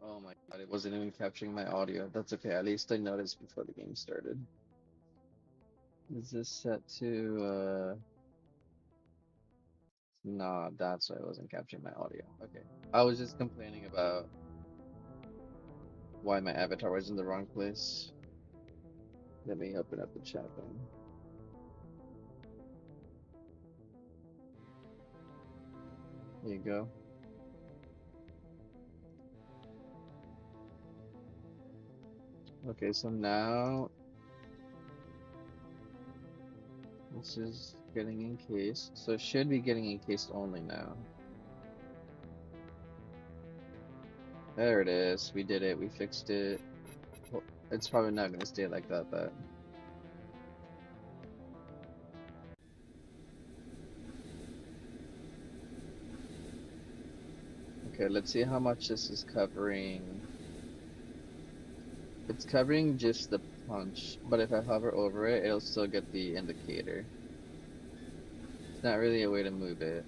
Oh my god, it wasn't even capturing my audio. That's okay, at least I noticed before the game started. Is this set to, nah, that's why it wasn't capturing my audio. Okay. I was just complaining about why my avatar was in the wrong place. Let me open up the chat then. There you go. Okay, so now this is getting encased. So it should be getting encased only now. There it is. We did it. We fixed it. Well, it's probably not going to stay like that, but okay, let's see how much this is covering. It's covering just the punch, but if I hover over it, it'll still get the indicator. It's not really a way to move it.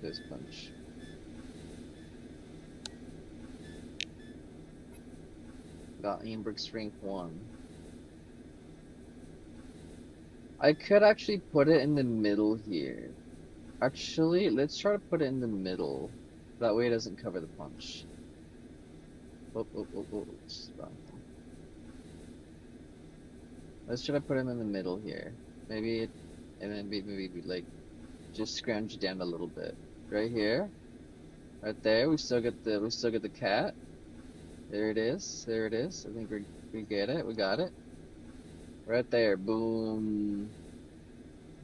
This punch. Got Aimbrick's rank 1. I could actually put it in the middle here. Actually, let's try to put it in the middle. That way it doesn't cover the punch. Oh, oh, oh, oh. Stop. Let's try to put him in the middle here. Maybe, and then maybe like just scrounge down a little bit. Right here, right there. We still get the cat. There it is. There it is. I think we get it. We got it. Right there. Boom.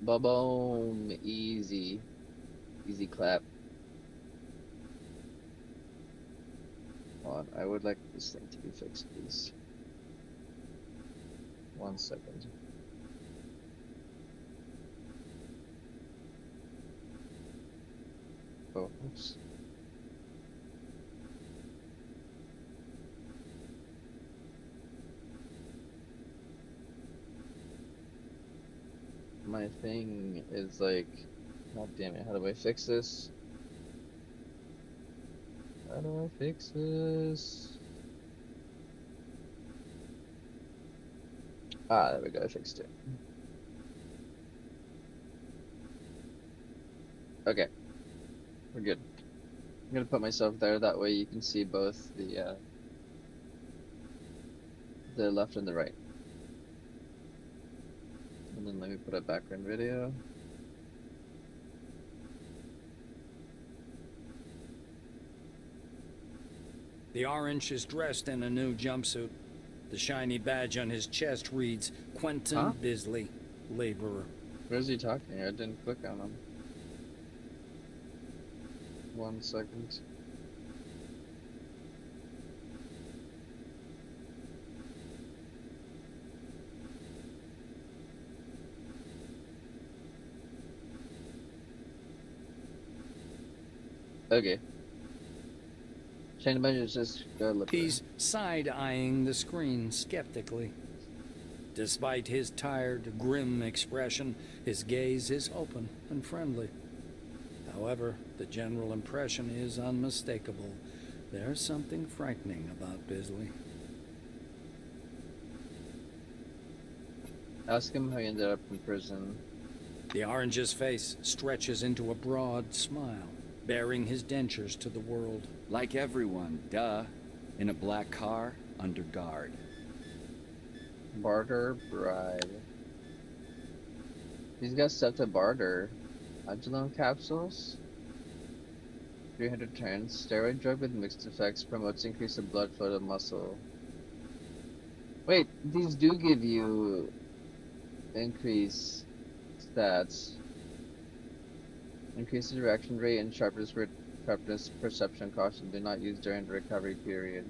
Ba-boom. Easy. Easy clap. Hold on. I would like this thing to be fixed, please. 1 second. Oh, oops. My thing is like, god damn it, how do I fix this? How do I fix this? Ah, there we go, I fixed it. Okay, we're good. I'm gonna put myself there, that way you can see both the left and the right. And then let me put a background video. The orange is dressed in a new jumpsuit. The shiny badge on his chest reads Quentin Huh? Bisley, laborer. Where's he talking? I didn't click on him. 1 second. Okay. Shiny badge just look. He's side-eyeing the screen skeptically. Despite his tired, grim expression, his gaze is open and friendly. However, the general impression is unmistakable. There's something frightening about Bisley. Ask him how he ended up in prison. The orange's face stretches into a broad smile, bearing his dentures to the world. Like everyone, duh. In a black car, under guard. Barter bribe. He's got stuff to barter. Agilon capsules. 300 turns. Steroid drug with mixed effects promotes increase of blood flow to muscle. Wait, these do give you increase. stats. Increases reaction rate and sharpness perception caution. Do not use during the recovery period.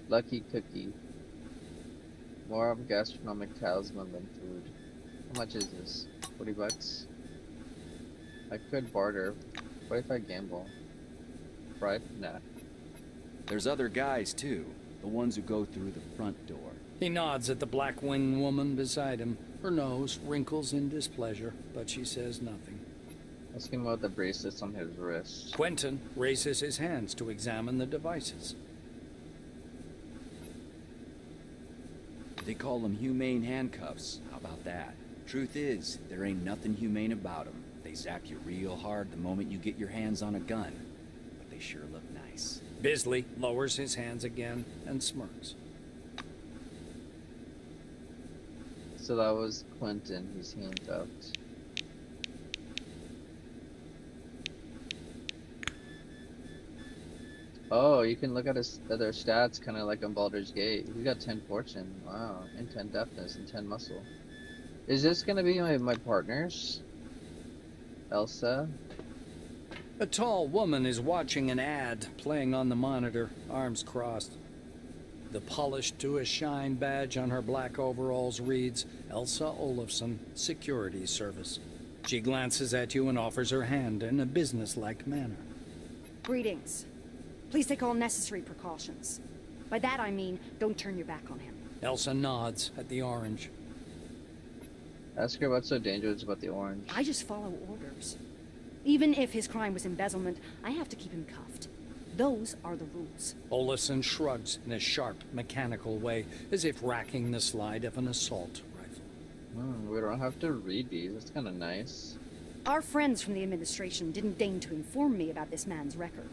Lucky cookie. More of a gastronomic talisman than food. How much is this? 40 bucks? I could barter. What if I gamble? Right? Nah. There's other guys, too. The ones who go through the front door. He nods at the black-winged woman beside him. Her nose wrinkles in displeasure, but she says nothing. Ask him about the bracelets on his wrist. Quentin raises his hands to examine the devices. They call them humane handcuffs. How about that? Truth is, there ain't nothing humane about them. They zap you real hard the moment you get your hands on a gun. But they sure look nice. Bisley lowers his hands again and smirks. So that was Quentin. He's handcuffed. Oh, you can look at his other stats, kind of like on Baldur's Gate. He got 10 fortune. Wow. And 10 deftness and 10 muscle. Is this gonna be my partners? Elsa? A tall woman is watching an ad playing on the monitor, arms crossed. The polished to a shine badge on her black overalls reads, Elsa Olafson, Security Service. She glances at you and offers her hand in a businesslike manner. Greetings. Please take all necessary precautions. By that I mean, don't turn your back on him. Elsa nods at the orange. Ask her what's so dangerous about the orange. I just follow orders. Even if his crime was embezzlement, I have to keep him cuffed. Those are the rules. Olafson shrugs in a sharp, mechanical way, as if racking the slide of an assault rifle. We don't have to read these. That's kind of nice. Our friends from the administration didn't deign to inform me about this man's record.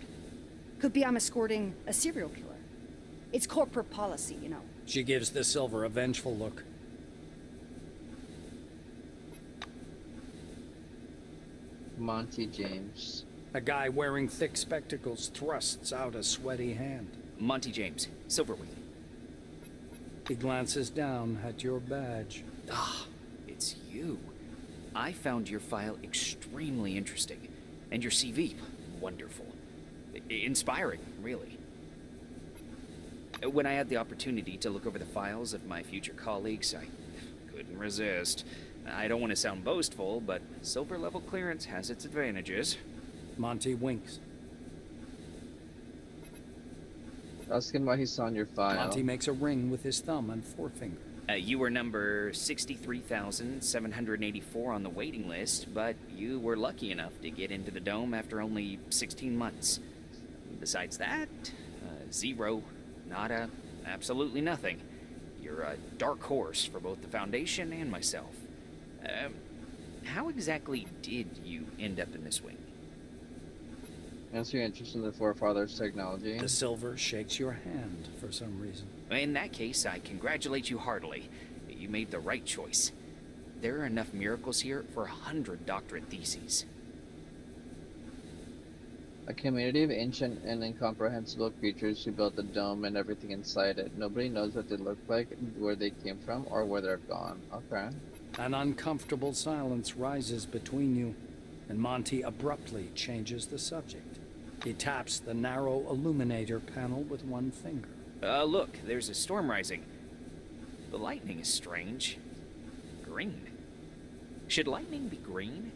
Could be I'm escorting a serial killer. It's corporate policy, you know. She gives the silver a vengeful look. Monty James. A guy wearing thick spectacles thrusts out a sweaty hand. Monty James, Silverwing. He glances down at your badge. Ah, it's you. I found your file extremely interesting. And your CV, wonderful. Inspiring, really. When I had the opportunity to look over the files of my future colleagues, I couldn't resist. I don't want to sound boastful, but silver level clearance has its advantages. Monty winks. Ask him why he saw on your file. Monty makes a ring with his thumb and forefinger. You were number 63,784 on the waiting list, but you were lucky enough to get into the dome after only 16 months. Besides that, zero, nada, absolutely nothing. You're a dark horse for both the Foundation and myself. How exactly did you end up in this wing? Answer your interest in the forefathers' technology. The silver shakes your hand for some reason. In that case, I congratulate you heartily. You made the right choice. There are enough miracles here for 100 doctorate theses. A community of ancient and incomprehensible creatures who built the dome and everything inside it. Nobody knows what they look like, where they came from, or where they're gone. Okay. An uncomfortable silence rises between you, and Monty abruptly changes the subject. He taps the narrow illuminator panel with one finger. Look, there's a storm rising. The lightning is strange. Green. Should lightning be green?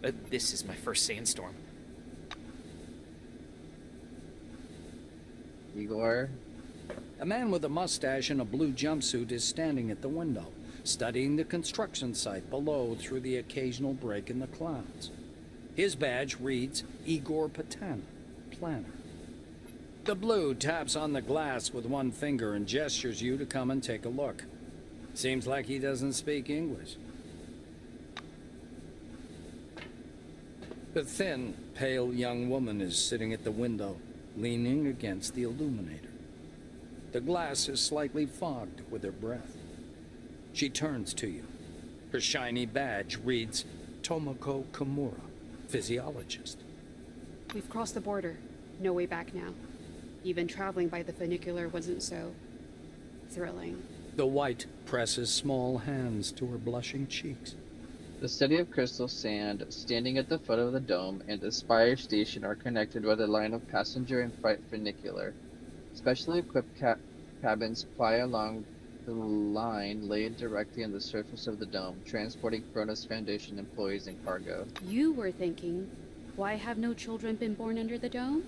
This is my first sandstorm. Igor. A man with a mustache and a blue jumpsuit is standing at the window, studying the construction site below through the occasional break in the clouds. His badge reads Igor Patana, planner. The blue taps on the glass with one finger and gestures you to come and take a look. Seems like he doesn't speak English. A thin, pale young woman is sitting at the window, leaning against the illuminator. The glass is slightly fogged with her breath. She turns to you. Her shiny badge reads Tomoko Kimura, physiologist. We've crossed the border. No way back now. Even traveling by the funicular wasn't so thrilling. The white presses small hands to her blushing cheeks. The city of Crystal Sand, standing at the foot of the dome, and the Spire Station are connected with a line of passenger and freight funicular. Specially equipped cabins ply along the line laid directly on the surface of the dome, transporting Cronus Foundation employees and cargo. You were thinking, why have no children been born under the dome?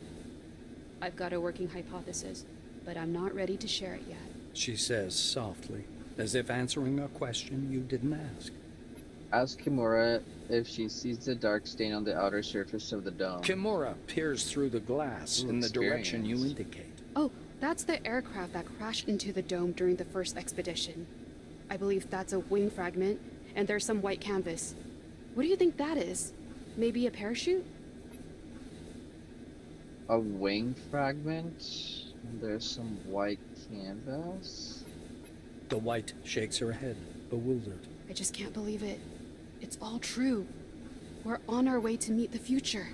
I've got a working hypothesis, but I'm not ready to share it yet. She says softly, as if answering a question you didn't ask. Ask Kimura if she sees the dark stain on the outer surface of the dome. Kimura peers through the glass in the direction you indicate. Oh, that's the aircraft that crashed into the dome during the first expedition. I believe that's a wing fragment, and there's some white canvas. What do you think that is? Maybe a parachute? A wing fragment? There's some white canvas? The white shakes her head, bewildered. I just can't believe it. It's all true. We're on our way to meet the future.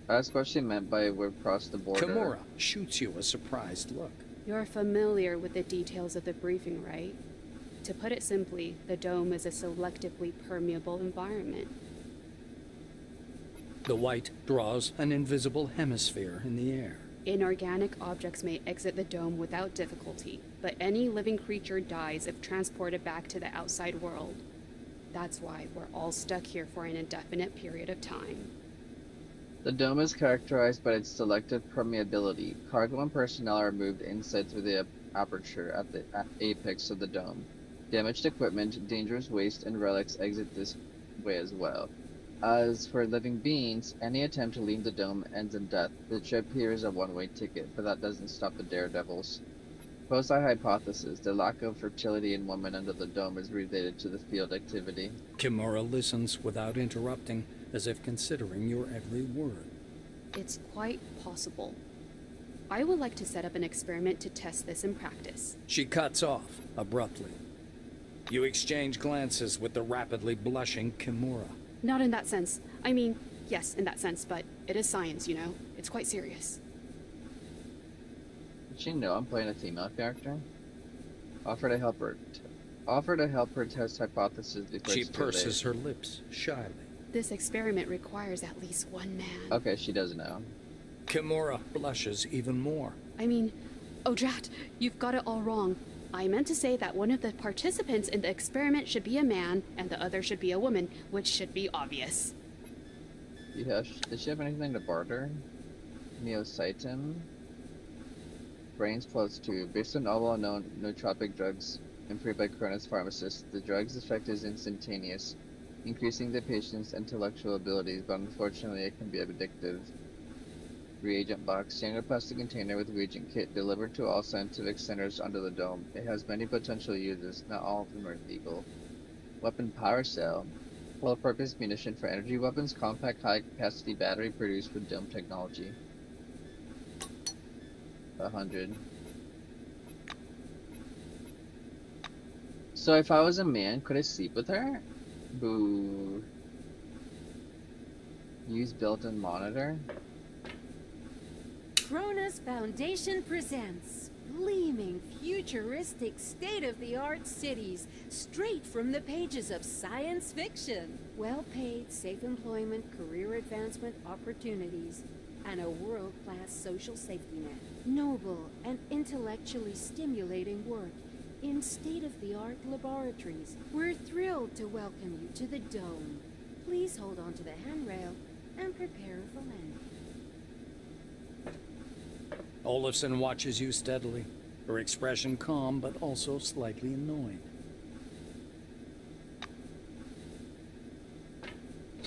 That's what she meant by we've crossed the border. Kimura shoots you a surprised look. You're familiar with the details of the briefing, right? To put it simply, the dome is a selectively permeable environment. The white draws an invisible hemisphere in the air. Inorganic objects may exit the dome without difficulty, but any living creature dies if transported back to the outside world. That's why we're all stuck here for an indefinite period of time. The dome is characterized by its selective permeability. Cargo and personnel are moved inside through the aperture at the apex of the dome. Damaged equipment, dangerous waste, and relics exit this way as well. As for living beings, any attempt to leave the dome ends in death. The trip here is a one-way ticket, but that doesn't stop the daredevils. Posi hypothesis: the lack of fertility in women under the dome is related to the field activity. Kimura listens without interrupting, as if considering your every word. It's quite possible. I would like to set up an experiment to test this in practice. She cuts off, abruptly. You exchange glances with the rapidly blushing Kimura. Not in that sense. I mean, yes, in that sense, but it is science, you know? It's quite serious. Did she know I'm playing a female character? Offer to help her test hypothesis before She it's too purses late. her lips shyly. This experiment requires at least one man. Okay, she does know. Kimura blushes even more. I mean, oh drat, you've got it all wrong. I meant to say that one of the participants in the experiment should be a man and the other should be a woman, which should be obvious. Yeah, does she have anything to barter? Neocytin? Brains plus 2. Based on all well-known nootropic drugs improved by Cronus pharmacists, the drug's effect is instantaneous, increasing the patient's intellectual abilities, but unfortunately it can be addictive. Reagent box. Standard plastic container with reagent kit delivered to all scientific centers under the dome. It has many potential uses, not all of them are legal. Weapon power cell. Full-purpose munition for energy weapons, compact high-capacity battery produced with dome technology. 100. So if I was a man, could I sleep with her? Boo. Use built-in monitor. Cronus Foundation presents gleaming, futuristic, state-of-the-art cities straight from the pages of science fiction. Well-paid, safe employment, career advancement opportunities, and a world-class social safety net. Noble and intellectually stimulating work in state-of-the-art laboratories. We're thrilled to welcome you to the Dome. Please hold on to the handrail and prepare for landing. Olafson watches you steadily, her expression calm but also slightly annoyed.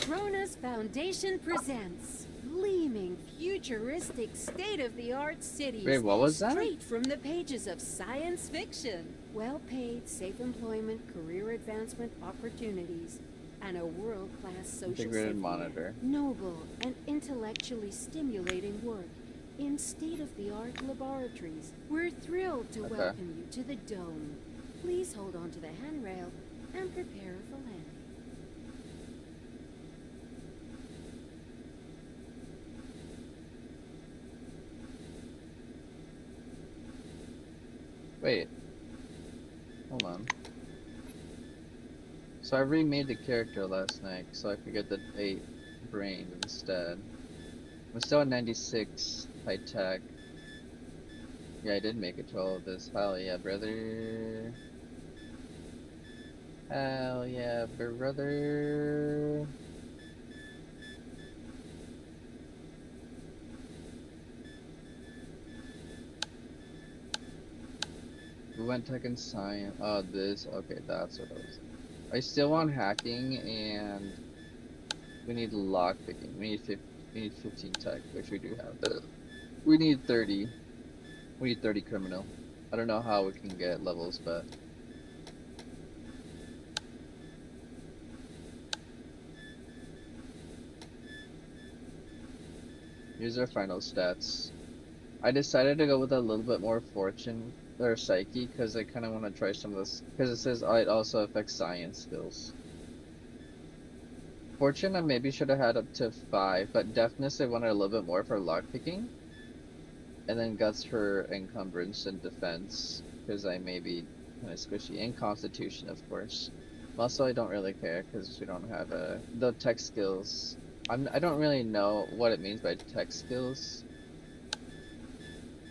Cronus Foundation presents gleaming, futuristic, state-of-the-art cities. Wait, what was that? Straight from the pages of science fiction. Well-paid, safe employment, career advancement opportunities, and a world-class social Integrated safety net. monitor. Noble and intellectually stimulating work in state-of-the-art laboratories. We're thrilled to welcome you to the Dome. Please hold on to the handrail and prepare for landing. Wait. Hold on. So I remade the character last night so I could get the 8 brain instead. I'm still at 96 high tech. Yeah, I did make it to all of this. Hell yeah, brother. Hell yeah, brother. We went tech and science. Oh, this. Okay, that's what it was. I still want hacking, and we need lockpicking. We need 15 tech, which we do have. But we need 30. We need 30 criminal. I don't know how we can get levels, but here's our final stats. I decided to go with a little bit more fortune or psyche because I kind of want to try some of this because it says it also affects science skills. Fortune I maybe should have had up to 5, but deafness I wanted a little bit more for lockpicking. And then guts for encumbrance and defense, because I may be kind of squishy. And constitution, of course. Also, I don't really care, because we don't have the tech skills. I don't really know what it means by tech skills.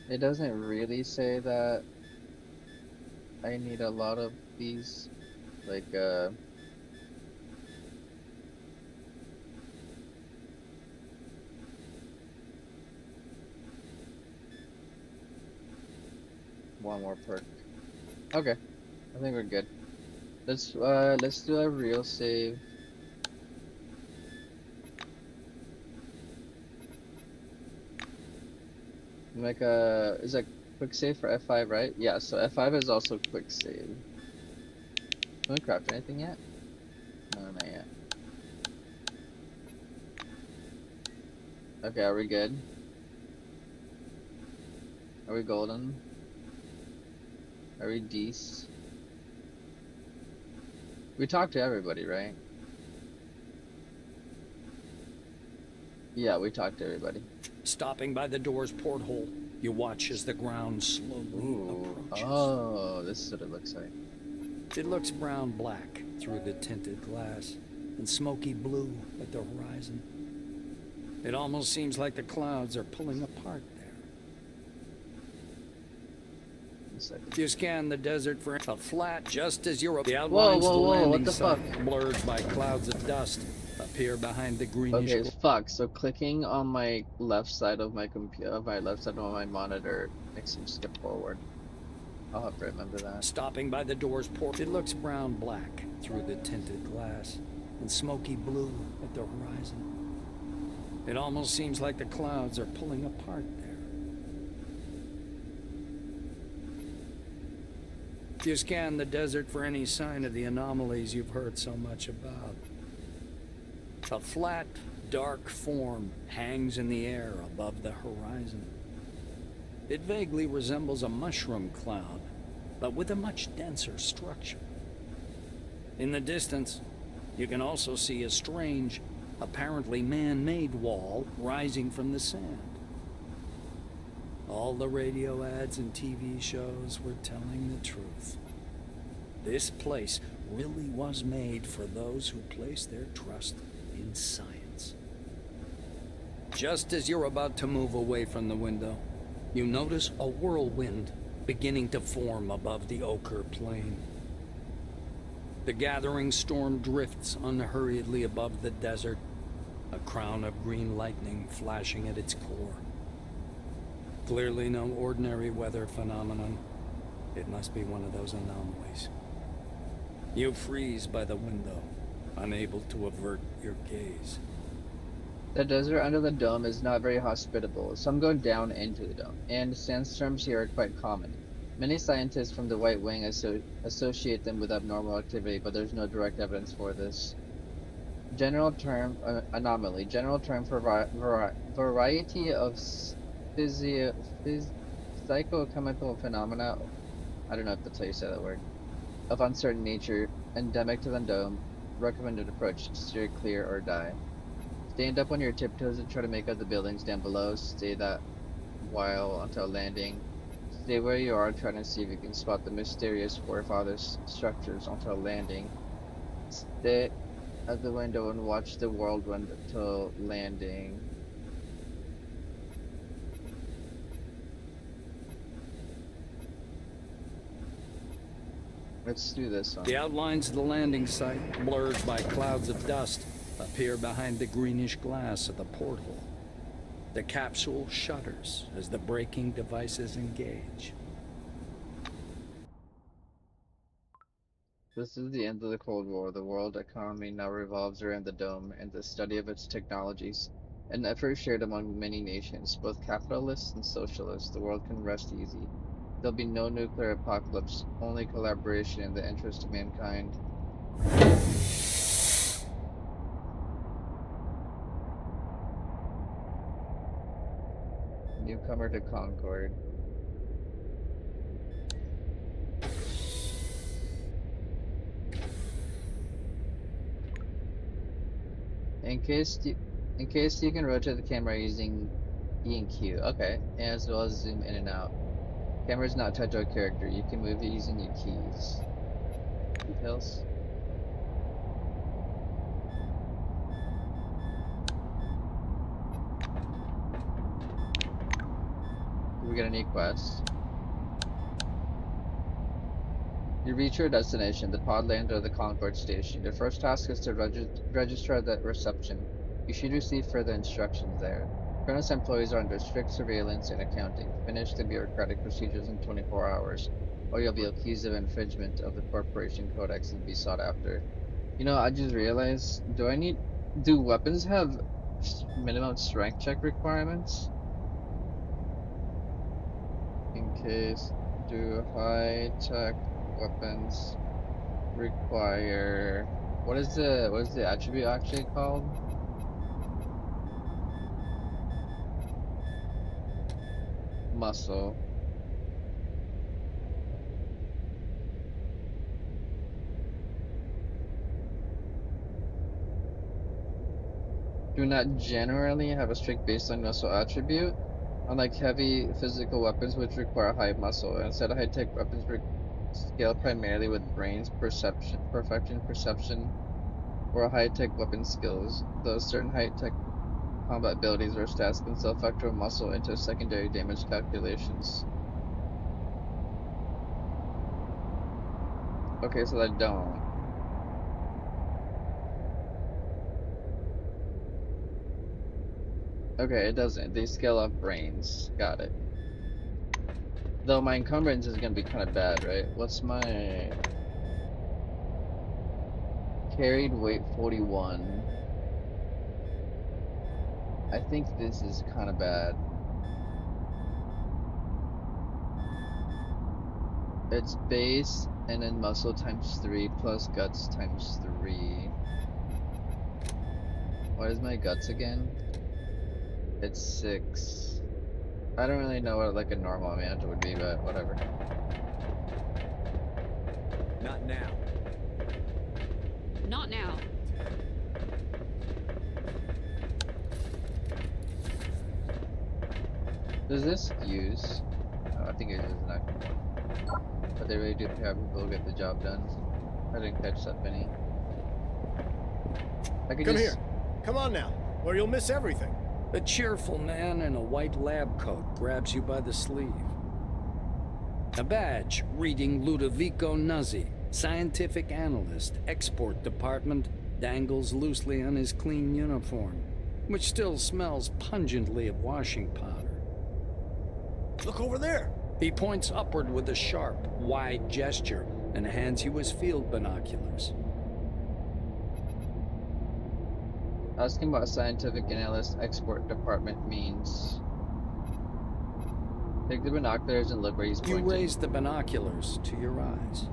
It doesn't really say that I need a lot of these, like, one more perk. Okay, I think we're good. Let's do a real save. Make a is that quick save for F5, right? Yeah, so F5 is also quick save. Can we craft anything yet? No, not yet. Okay, are we good? Are we golden? Are we decent? We talked to everybody, right? Yeah, we talked to everybody. Stopping by the door's porthole, you watch as the ground slowly approaches. Oh, this is what it looks like. It looks brown-black through the tinted glass and smoky blue at the horizon. It almost seems like the clouds are pulling apart there. You scan the desert for a flat just as you're the outlines of the landing what the fuck? site, blurred by clouds of dust, appear behind the greenish. Okay, fuck. So clicking on my left side of my computer, monitor makes him skip forward. I'll have to remember that. Stopping by the door's port, it looks brown-black through the tinted glass and smoky blue at the horizon. It almost seems like the clouds are pulling apart there. You scan the desert for any sign of the anomalies you've heard so much about. A flat, dark form hangs in the air above the horizon. It vaguely resembles a mushroom cloud, but with a much denser structure. In the distance, you can also see a strange, apparently man-made wall rising from the sand. All the radio ads and TV shows were telling the truth. This place really was made for those who place their trust in science. Just as you're about to move away from the window, you notice a whirlwind beginning to form above the ochre plain. The gathering storm drifts unhurriedly above the desert, a crown of green lightning flashing at its core. Clearly no ordinary weather phenomenon. It must be one of those anomalies. You freeze by the window, unable to avert your gaze. The desert under the dome is not very hospitable. Some go down into the dome, and sandstorms here are quite common. Many scientists from the White Wing associate them with abnormal activity, but there's no direct evidence for this. General term, anomaly. General term for variety of psychochemical phenomena. I don't know if that's how you say that word. Of uncertain nature, endemic to the dome. Recommended approach: steer clear or die. Stand up on your tiptoes and try to make out the buildings down below. Stay that while until landing. Stay where you are, trying to see if you can spot the mysterious forefathers structures until landing. Stay at the window and watch the whirlwind until landing. Let's do this one. The outlines of the landing site, blurred by clouds of dust, appear behind the greenish glass of the porthole. The capsule shudders as the braking devices engage. This is the end of the Cold War. The world economy now revolves around the dome and the study of its technologies. An effort shared among many nations, both capitalists and socialists. The world can rest easy. There'll be no nuclear apocalypse, only collaboration in the interest of mankind. Newcomer to Concord. In case you can rotate the camera using E and Q. Okay, as well as zoom in and out. Camera is not tied to a character. You can move it using your keys. Details. We get a new quest. You reach your destination, the pod lander of the Concord station. Your first task is to register at the reception. You should receive further instructions there. Apprentice employees are under strict surveillance and accounting. Finish the bureaucratic procedures in 24 hours, or you'll be accused of infringement of the corporation codex and be sought after. You know, I just realized, do weapons have minimum strength check requirements? In case, do high-tech weapons require, what is the attribute actually called? Muscle. Do not generally have a strict baseline muscle attribute, unlike heavy physical weapons which require high muscle. Instead, high-tech weapons scale primarily with brain's perfection, or high-tech weapon skills, though certain high-tech combat abilities or stats can still factor muscle into secondary damage calculations. Okay, so they don't. Okay, it doesn't. They scale up brains. Got it. Though my encumbrance is gonna be kind of bad, right? What's my carried weight 41? I think this is kind of bad. It's base and then muscle times 3 plus guts times 3. What is my guts again? It's 6. I don't really know what like a normal amount would be, but whatever. Not now. Not now. Does this use? Oh, I think it is not. But they really do have people get the job done. I didn't catch that penny. I could Come just... here. Come on now, or you'll miss everything. A cheerful man in a white lab coat grabs you by the sleeve. A badge reading Ludovico Nuzzi, scientific analyst, export department, dangles loosely on his clean uniform, which still smells pungently of washing powder. Look over there. He points upward with a sharp, wide gesture and hands you his field binoculars. Asking what scientific analyst export department means. Take the binoculars and look where he's pointing. You raise the binoculars to your eyes.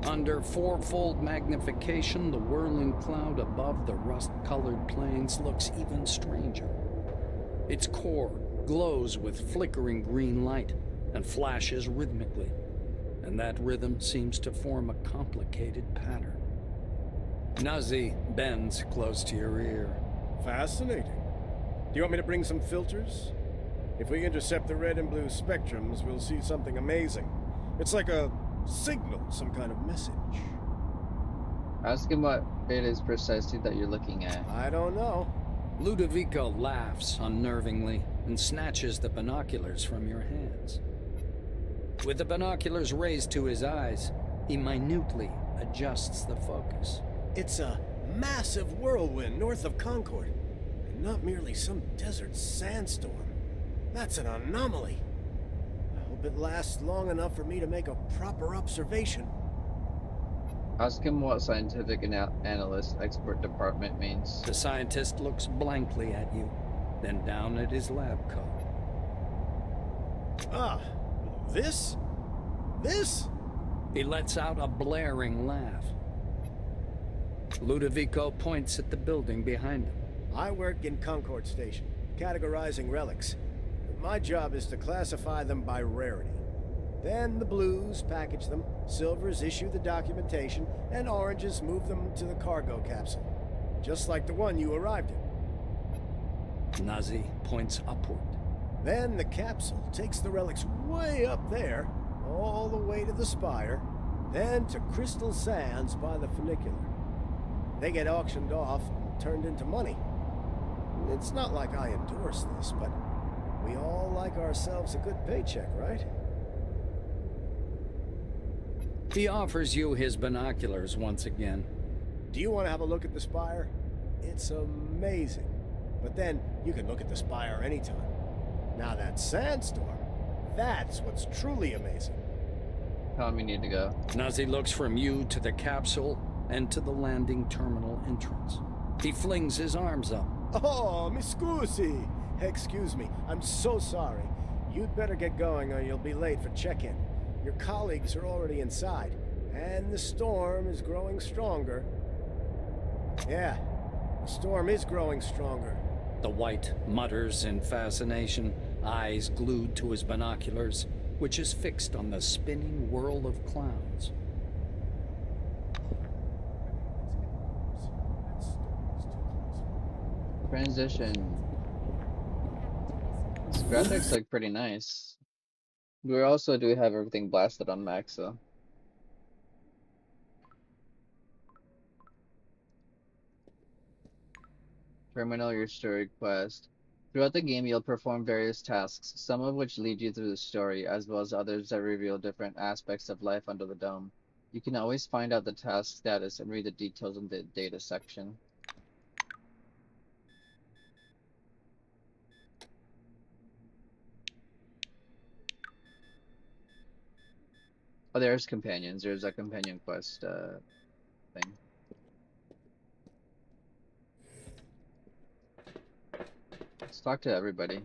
Under fourfold magnification, the whirling cloud above the rust-colored plains looks even stranger. Its core glows with flickering green light and flashes rhythmically, and that rhythm seems to form a complicated pattern. Nuzzi bends close to your ear. Fascinating. Do you want me to bring some filters? If we intercept the red and blue spectrums, we'll see something amazing. It's like a signal, some kind of message. Ask him what it is precisely that you're looking at. I don't know. Ludovico laughs unnervingly and snatches the binoculars from your hands. With the binoculars raised to his eyes, he minutely adjusts the focus. It's a massive whirlwind north of Concord, and not merely some desert sandstorm. That's an anomaly. I hope it lasts long enough for me to make a proper observation. Ask him what scientific analyst expert department means. The scientist looks blankly at you, then down at his lab coat. Ah, this? This? He lets out a blaring laugh. Ludovico points at the building behind him. I work in Concord Station, categorizing relics. My job is to classify them by rarity. Then the blues package them, silvers issue the documentation, and oranges move them to the cargo capsule. Just like the one you arrived in. Nazi points upward. Then the capsule takes the relics way up there, all the way to the spire, then to Crystal Sands by the funicular. They get auctioned off and turned into money. It's not like I endorse this, but we all like ourselves a good paycheck, right? He offers you his binoculars once again. Do you want to have a look at the spire? It's amazing. But then you can look at the spire anytime. Now that sandstorm, that's what's truly amazing. Tell him you need to go. Nazi looks from you to the capsule and to the landing terminal entrance. He flings his arms up. Oh, mi scusi. Excuse me, I'm so sorry. You'd better get going or you'll be late for check-in. Your colleagues are already inside, and the storm is growing stronger. Yeah, the storm is growing stronger. The White mutters in fascination, eyes glued to his binoculars, which is fixed on the spinning whirl of clouds. Transition. These graphics look pretty nice. We also do have everything blasted on max though. Terminal your story quest. Throughout the game, you'll perform various tasks, some of which lead you through the story, as well as others that reveal different aspects of life under the dome. You can always find out the task status and read the details in the data section. Oh, there's companions. There's a companion quest thing. Let's talk to everybody.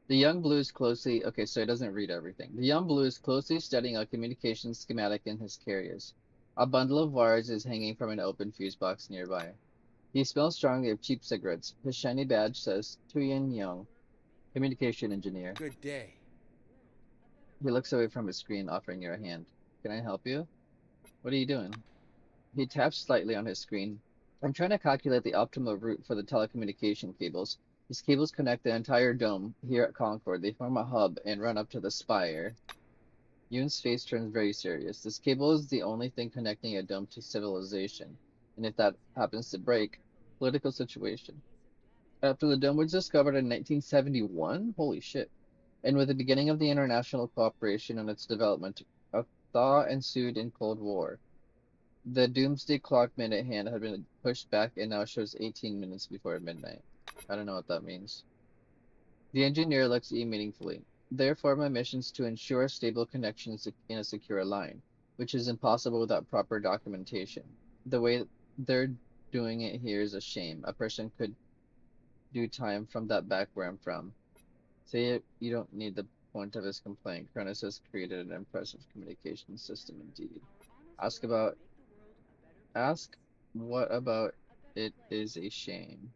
The young blue is closely... Okay, so it doesn't read everything. The young blue is closely studying a communication schematic in his carriers. A bundle of wires is hanging from an open fuse box nearby. He smells strongly of cheap cigarettes. His shiny badge says Tuyen Young, communication engineer. Good day. He looks away from his screen, offering you a hand. Can I help you? What are you doing? He taps slightly on his screen. I'm trying to calculate the optimal route for the telecommunication cables. These cables connect the entire dome here at Concord. They form a hub and run up to the spire. Yoon's face turns very serious. This cable is the only thing connecting a dome to civilization. And if that happens to break, political situation. After the dome was discovered in 1971? Holy shit. And with the beginning of the international cooperation and its development, a thaw ensued in Cold War. The doomsday clock minute hand had been pushed back and now shows 18 minutes before midnight. I don't know what that means. The engineer looks at you meaningfully. Therefore, my mission is to ensure stable connections in a secure line, which is impossible without proper documentation. The way they're doing it here is a shame. A person could do time from that back where I'm from. Say it, you don't need the point of his complaint. Cronus has created an impressive communication system indeed. Ask what about it is a shame,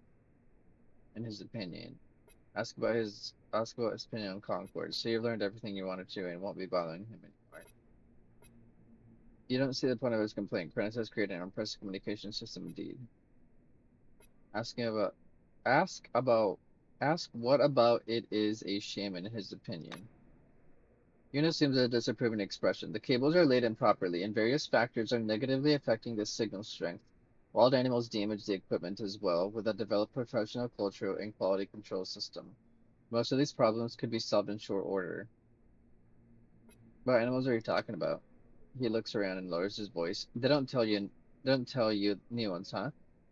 in his opinion. Ask about his opinion on Concord. So you've learned everything you wanted to and won't be bothering him anymore. You don't see the point of his complaint. Cronus has created an impressive communication system indeed. Ask what about it is a shame in his opinion. Yun assumes a disapproving expression. The cables are laid improperly, and various factors are negatively affecting the signal strength. Wild animals damage the equipment as well, with a developed professional cultural and quality control system. Most of these problems could be solved in short order. What animals are you talking about? He looks around and lowers his voice. They don't tell you new ones, huh?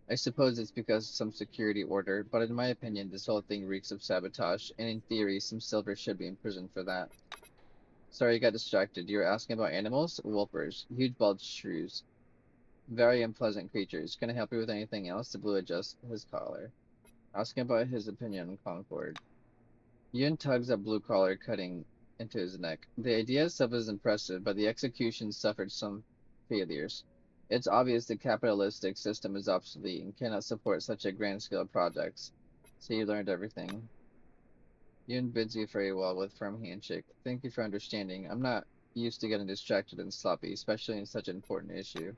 I suppose it's because of some security order, but in my opinion, this whole thing reeks of sabotage, and in theory, some silver should be in prison for that. Sorry, I got distracted. You were asking about animals? Wolpers. Huge bald shrews. Very unpleasant creatures. Can I help you with anything else? The blue adjusts his collar. Asking about his opinion on Concord. Yun tugs at blue collar, cutting into his neck. The idea itself is impressive, but the execution suffered some failures. It's obvious the capitalistic system is obsolete and cannot support such a grand-scale projects. So you learned everything. Yun bids you farewell with firm handshake. Thank you for understanding. I'm not used to getting distracted and sloppy, especially in such an important issue.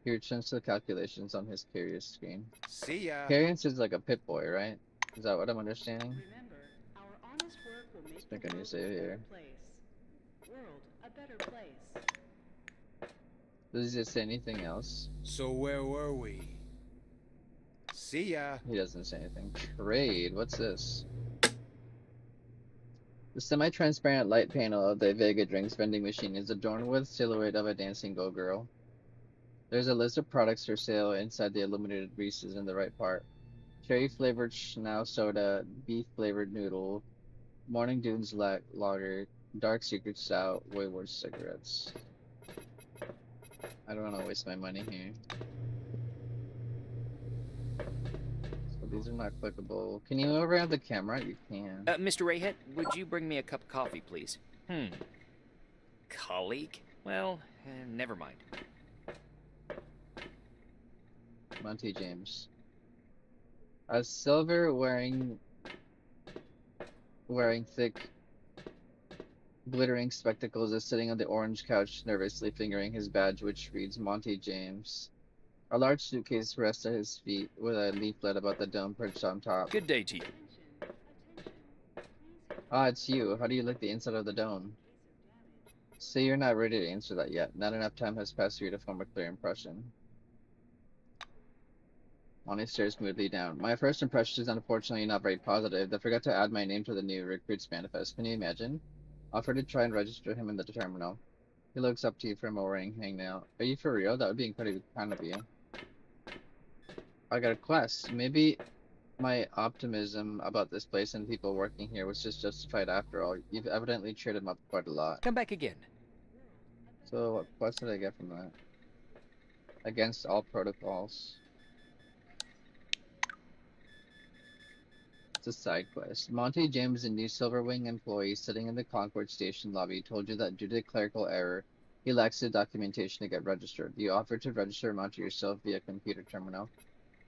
He returns to the calculations on his carrier screen. See ya. Carriance is like a pit boy, right? Is that what I'm understanding? Remember, our honest work will make Let's the make a new world save a better here. place. World a better place. Does he say anything else? So where were we? See ya. He doesn't say anything. Trade, what's this? The semi-transparent light panel of the Vega drinks vending machine is adorned with silhouette of a dancing go-girl. There's a list of products for sale inside the illuminated greases in the right part. Cherry-flavored Schnau soda, beef-flavored noodle, Morning Dunes lager, dark secret stout, wayward cigarettes. I don't want to waste my money here. So these are not clickable. Can you move around the camera? You can. Mr. Rayhead, would you bring me a cup of coffee, please? Colleague? Well, never mind. Monty James. A silver wearing thick glittering spectacles is sitting on the orange couch nervously fingering his badge which reads Monty James. A large suitcase rests at his feet with a leaflet about the dome perched on top. Good day to you. Ah, it's you. How do you like the inside of the dome? Say you're not ready to answer that yet. Not enough time has passed for you to form a clear impression. Monty stares moodily down. My first impression is unfortunately not very positive. They forgot to add my name to the new recruits manifest. Can you imagine? Offer to try and register him in the terminal. He looks up to you from a ring hanging out. Are you for real? That would be incredibly kind of you. I got a quest. Maybe my optimism about this place and people working here was just justified after all. You've evidently cheered him up quite a lot. Come back again. So what quest did I get from that? Against all protocols. It's a side quest. Monty James, a new Silverwing employee sitting in the Concord station lobby, told you that due to clerical error, he lacks the documentation to get registered. You offered to register Monty yourself via computer terminal.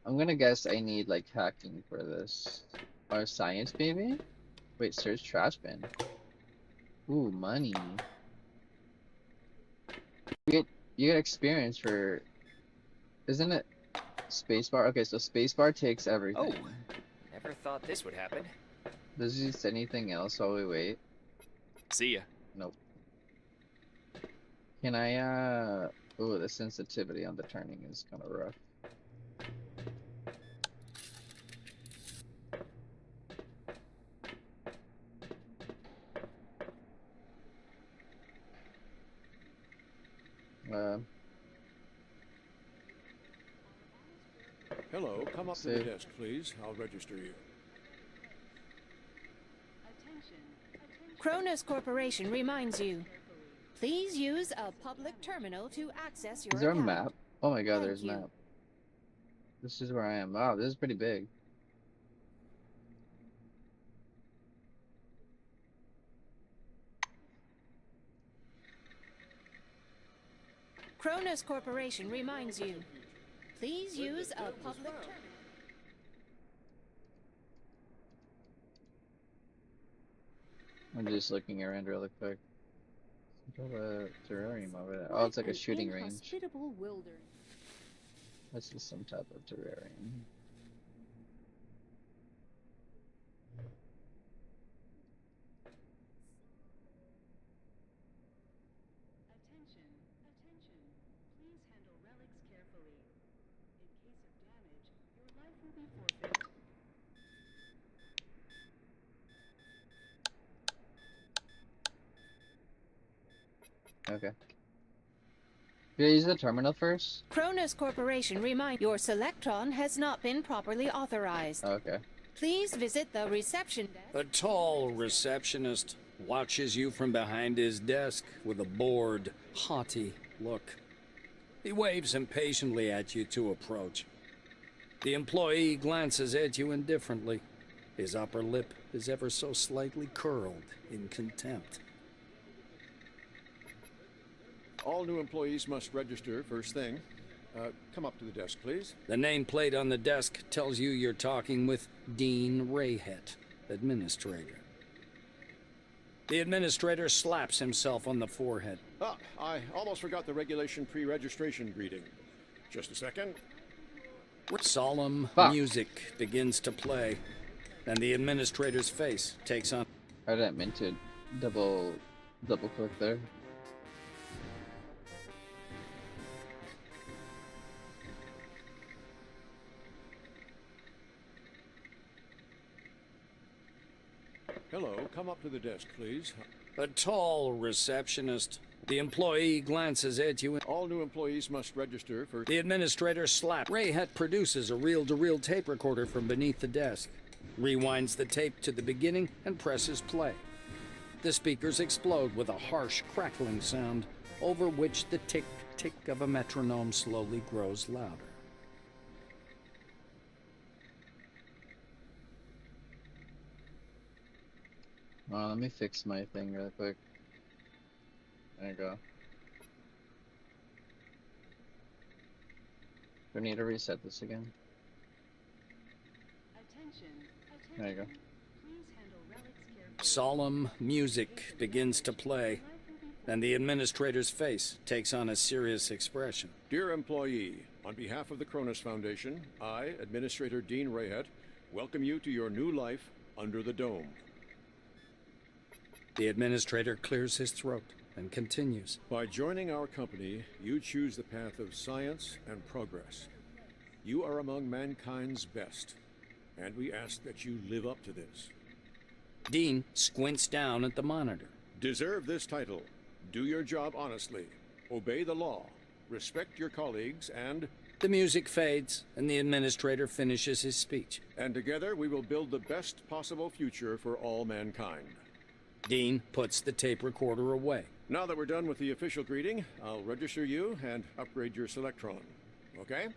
I'm gonna guess I need like hacking for this. Or science, maybe? Wait, search trash bin. Ooh, money. You get experience for. Isn't it spacebar? Okay, so spacebar takes everything. Oh, never thought this would happen. Does he say anything else while we wait? See ya. Nope. Can I, ooh, the sensitivity on the turning is kind of rough. Hello, come up to the desk, please. I'll register you. Cronus Corporation reminds you. Please use a public terminal to access your Is there a account. map? Oh my god, Thank there's a you. map. This is where I am. Wow, this is pretty big. Cronus Corporation reminds you. Please use a public terminal. I'm just looking around really quick. There's a terrarium over there. Oh, it's like a shooting range. Inhospitable wilderness. This is some type of terrarium. Okay. Do you use the terminal first? Cronus Corporation remind your Selectron has not been properly authorized. Okay. Please visit the reception desk. A tall receptionist watches you from behind his desk with a bored, haughty look. He waves impatiently at you to approach. The employee glances at you indifferently. His upper lip is ever so slightly curled in contempt. All new employees must register first thing. Come up to the desk, please. The nameplate on the desk tells you you're talking with Dean Rayhet, administrator. The administrator slaps himself on the forehead. Ah, I almost forgot the regulation pre-registration greeting. Just a second. Solemn music begins to play, and the administrator's face takes on... I didn't mean to double click there. Hello, come up to the desk, please. A tall receptionist. The employee glances at you. All new employees must register for... The administrator slaps. Rayhet produces a reel-to-reel tape recorder from beneath the desk, rewinds the tape to the beginning, and presses play. The speakers explode with a harsh, crackling sound, over which the tick-tick of a metronome slowly grows louder. Let me fix my thing real quick. There you go. Do I need to reset this again? There you go. Solemn music begins to play, and the administrator's face takes on a serious expression. Dear employee, on behalf of the Cronus Foundation, I, Administrator Dean Rayhet, welcome you to your new life under the dome. The administrator clears his throat and continues. By joining our company, you choose the path of science and progress. You are among mankind's best, and we ask that you live up to this. Dean squints down at the monitor. Deserve this title. Do your job honestly. Obey the law. Respect your colleagues and... The music fades, and the administrator finishes his speech. And together we will build the best possible future for all mankind. Dean puts the tape recorder away. Now that we're done with the official greeting, I'll register you and upgrade your Selectron. Okay?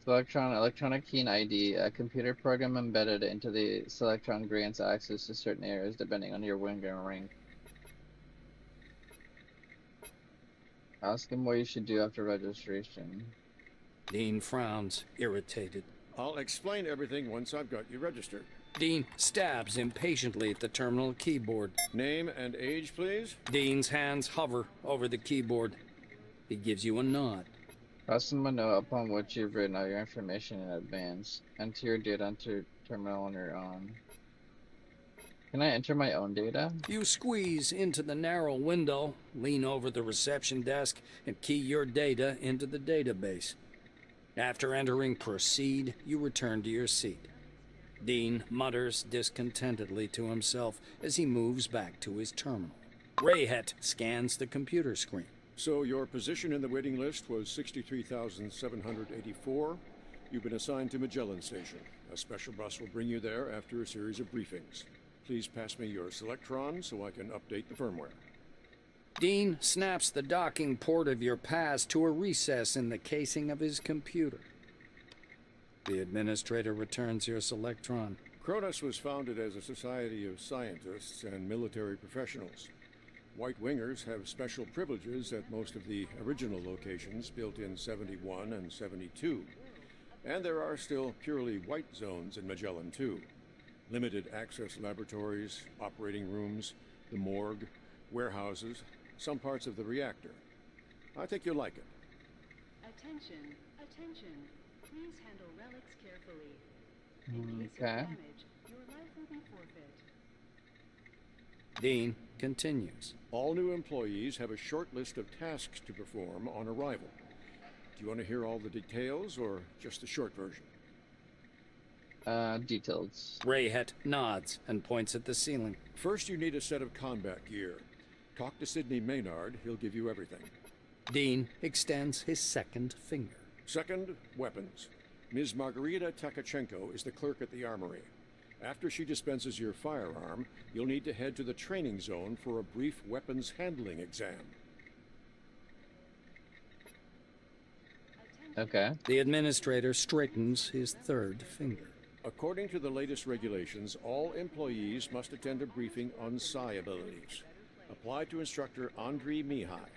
Selectron electronic key and ID. A computer program embedded into the Selectron grants access to certain areas depending on your wing and rank. Ask him what you should do after registration. Dean frowns, irritated. I'll explain everything once I've got you registered. Dean stabs impatiently at the terminal keyboard. Name and age, please. Dean's hands hover over the keyboard. He gives you a nod. Press him a note upon which you've written all your information in advance. Enter your data into terminal on your own. Can I enter my own data? You squeeze into the narrow window, lean over the reception desk, and key your data into the database. After entering Proceed, you return to your seat. Dean mutters discontentedly to himself as he moves back to his terminal. Rayhet scans the computer screen. So your position in the waiting list was 63,784. You've been assigned to Magellan Station. A special bus will bring you there after a series of briefings. Please pass me your Selectron so I can update the firmware. Dean snaps the docking port of your pass to a recess in the casing of his computer. The administrator returns your Selectron. Cronus was founded as a society of scientists and military professionals. White Wingers have special privileges at most of the original locations built in 71 and 72. And there are still purely white zones in Magellan too. Limited access laboratories, operating rooms, the morgue, warehouses, some parts of the reactor. I think you'll like it. Attention, attention. Please handle relics carefully. In case of Okay. damage, your life will be forfeit. Dean continues. All new employees have a short list of tasks to perform on arrival. Do you want to hear all the details or just the short version? Details. Rayhet nods and points at the ceiling. First, you need a set of combat gear. Talk to Sidney Maynard, he'll give you everything. Dean extends his second finger. Second, weapons. Ms. Margarita Takachenko is the clerk at the armory. After she dispenses your firearm, you'll need to head to the training zone for a brief weapons handling exam. Okay. The administrator straightens his third finger. According to the latest regulations, all employees must attend a briefing on psi abilities. Apply to instructor Andrei Mihai.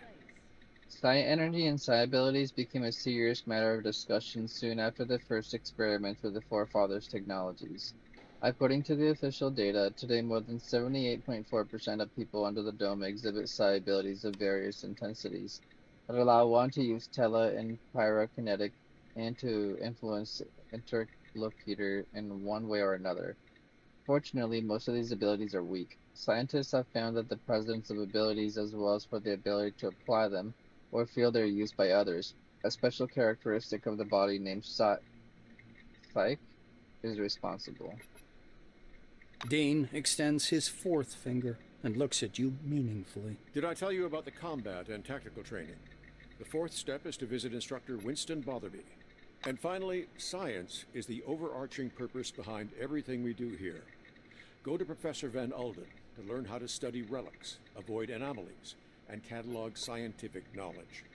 Psi energy and psi abilities became a serious matter of discussion soon after the first experiments with the Forefathers technologies. According to the official data, today more than 78.4% of people under the dome exhibit psi abilities of various intensities that allow one to use tele and pyrokinetic and to influence interlocutor in one way or another. Fortunately, most of these abilities are weak. Scientists have found that the presence of abilities as well as for the ability to apply them or feel their use by others, a special characteristic of the body named psyche, is responsible. Dean extends his fourth finger and looks at you meaningfully. Did I tell you about the combat and tactical training? The fourth step is to visit instructor Winston Botherby. And finally, science is the overarching purpose behind everything we do here. Go to Professor Van Alden to learn how to study relics, avoid anomalies, and catalog scientific knowledge.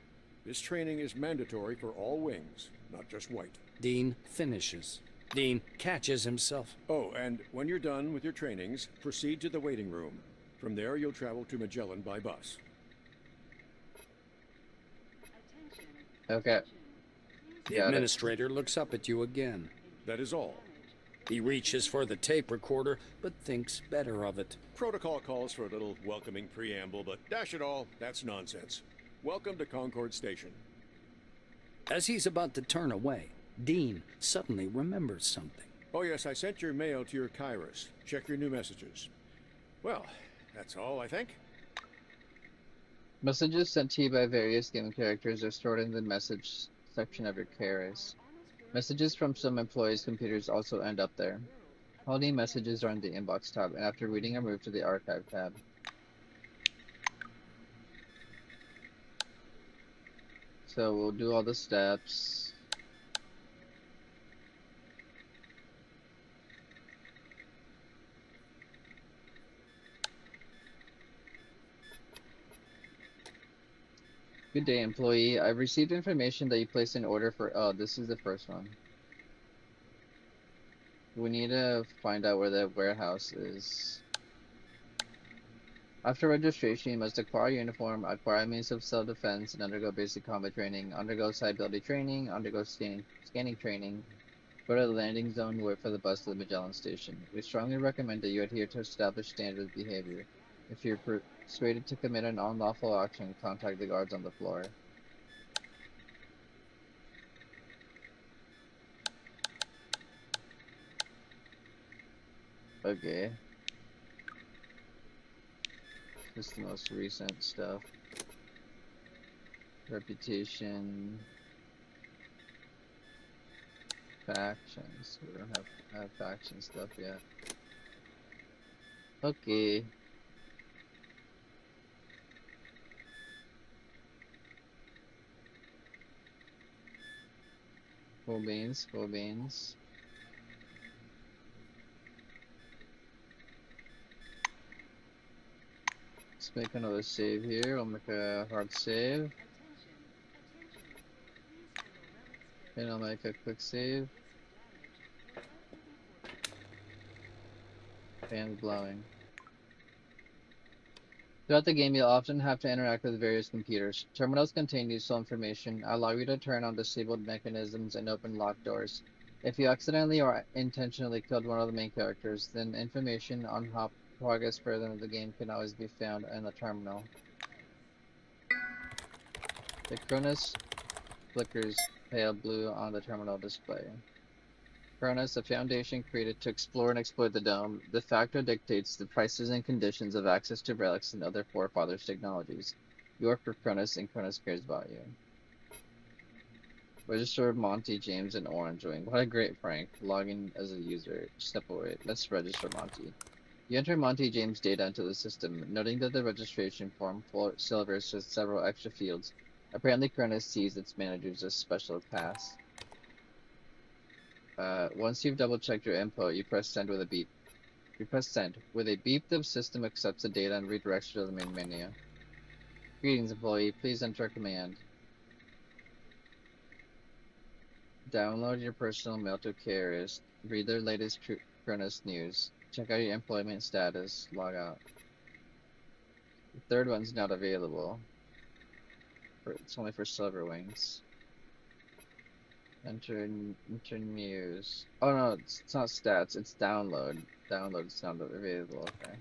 This training is mandatory for all wings, not just White. Dean finishes. Dean catches himself. Oh, and when you're done with your trainings, proceed to the waiting room. From there, you'll travel to Magellan by bus. Okay. The Got it. administrator looks up at you again. That is all. He reaches for the tape recorder, but thinks better of it. Protocol calls for a little welcoming preamble, but dash it all, that's nonsense. Welcome to Concord Station. As he's about to turn away, Dean suddenly remembers something. Oh yes, I sent your mail to your Kairos. Check your new messages. Well, that's all, I think. Messages sent to you by various game characters are stored in the message section of your Kairos. Messages from some employees' computers also end up there. All new messages are in the inbox tab, and after reading are moved to the archive tab. So we'll do all the steps. Good day, employee. I've received information that you placed an order for. Oh, this is the first one. We need to find out where the warehouse is. After registration, you must acquire a uniform, acquire a means of self-defense, and undergo basic combat training, undergo psi-ability training, undergo scanning training, go to the landing zone, wait for the bus to the Magellan station. We strongly recommend that you adhere to established standard of behavior. If you're persuaded to commit an unlawful action, contact the guards on the floor. Okay. This is the most recent stuff. Reputation. Factions. We don't have faction stuff yet. Okay. Full beans, full beans. Let's make another save here. I'll make a hard save. And I'll make a quick save. Fan blowing. Throughout the game, you'll often have to interact with various computers. Terminals contain useful information, allow you to turn on disabled mechanisms and open locked doors. If you accidentally or intentionally killed one of the main characters, then information on how progress further in the game can always be found in the terminal. The Cronus flickers pale blue on the terminal display. Cronus, a foundation created to explore and exploit the dome, de facto dictates the prices and conditions of access to relics and other Forefathers technologies. You work for Cronus, and Cronus cares about you. Register Monty, James, and Orange Wing. What a great prank. Logging as a user. Step away. Let's register Monty. You enter Monty James data into the system, noting that the registration form silvers has several extra fields. Apparently, Cronus sees its managers as special tasks. Once you've double-checked your info, you press send with a beep. You press send. With a beep, the system accepts the data and redirects you to the main menu. Greetings, employee. Please enter a command. Download your personal mail to carriers. Read their latest Cronus news. Check out your employment status. Log out. The third one's not available. It's only for silver wings. Enter news. Oh no, it's not stats. It's download. Download's not available. Okay.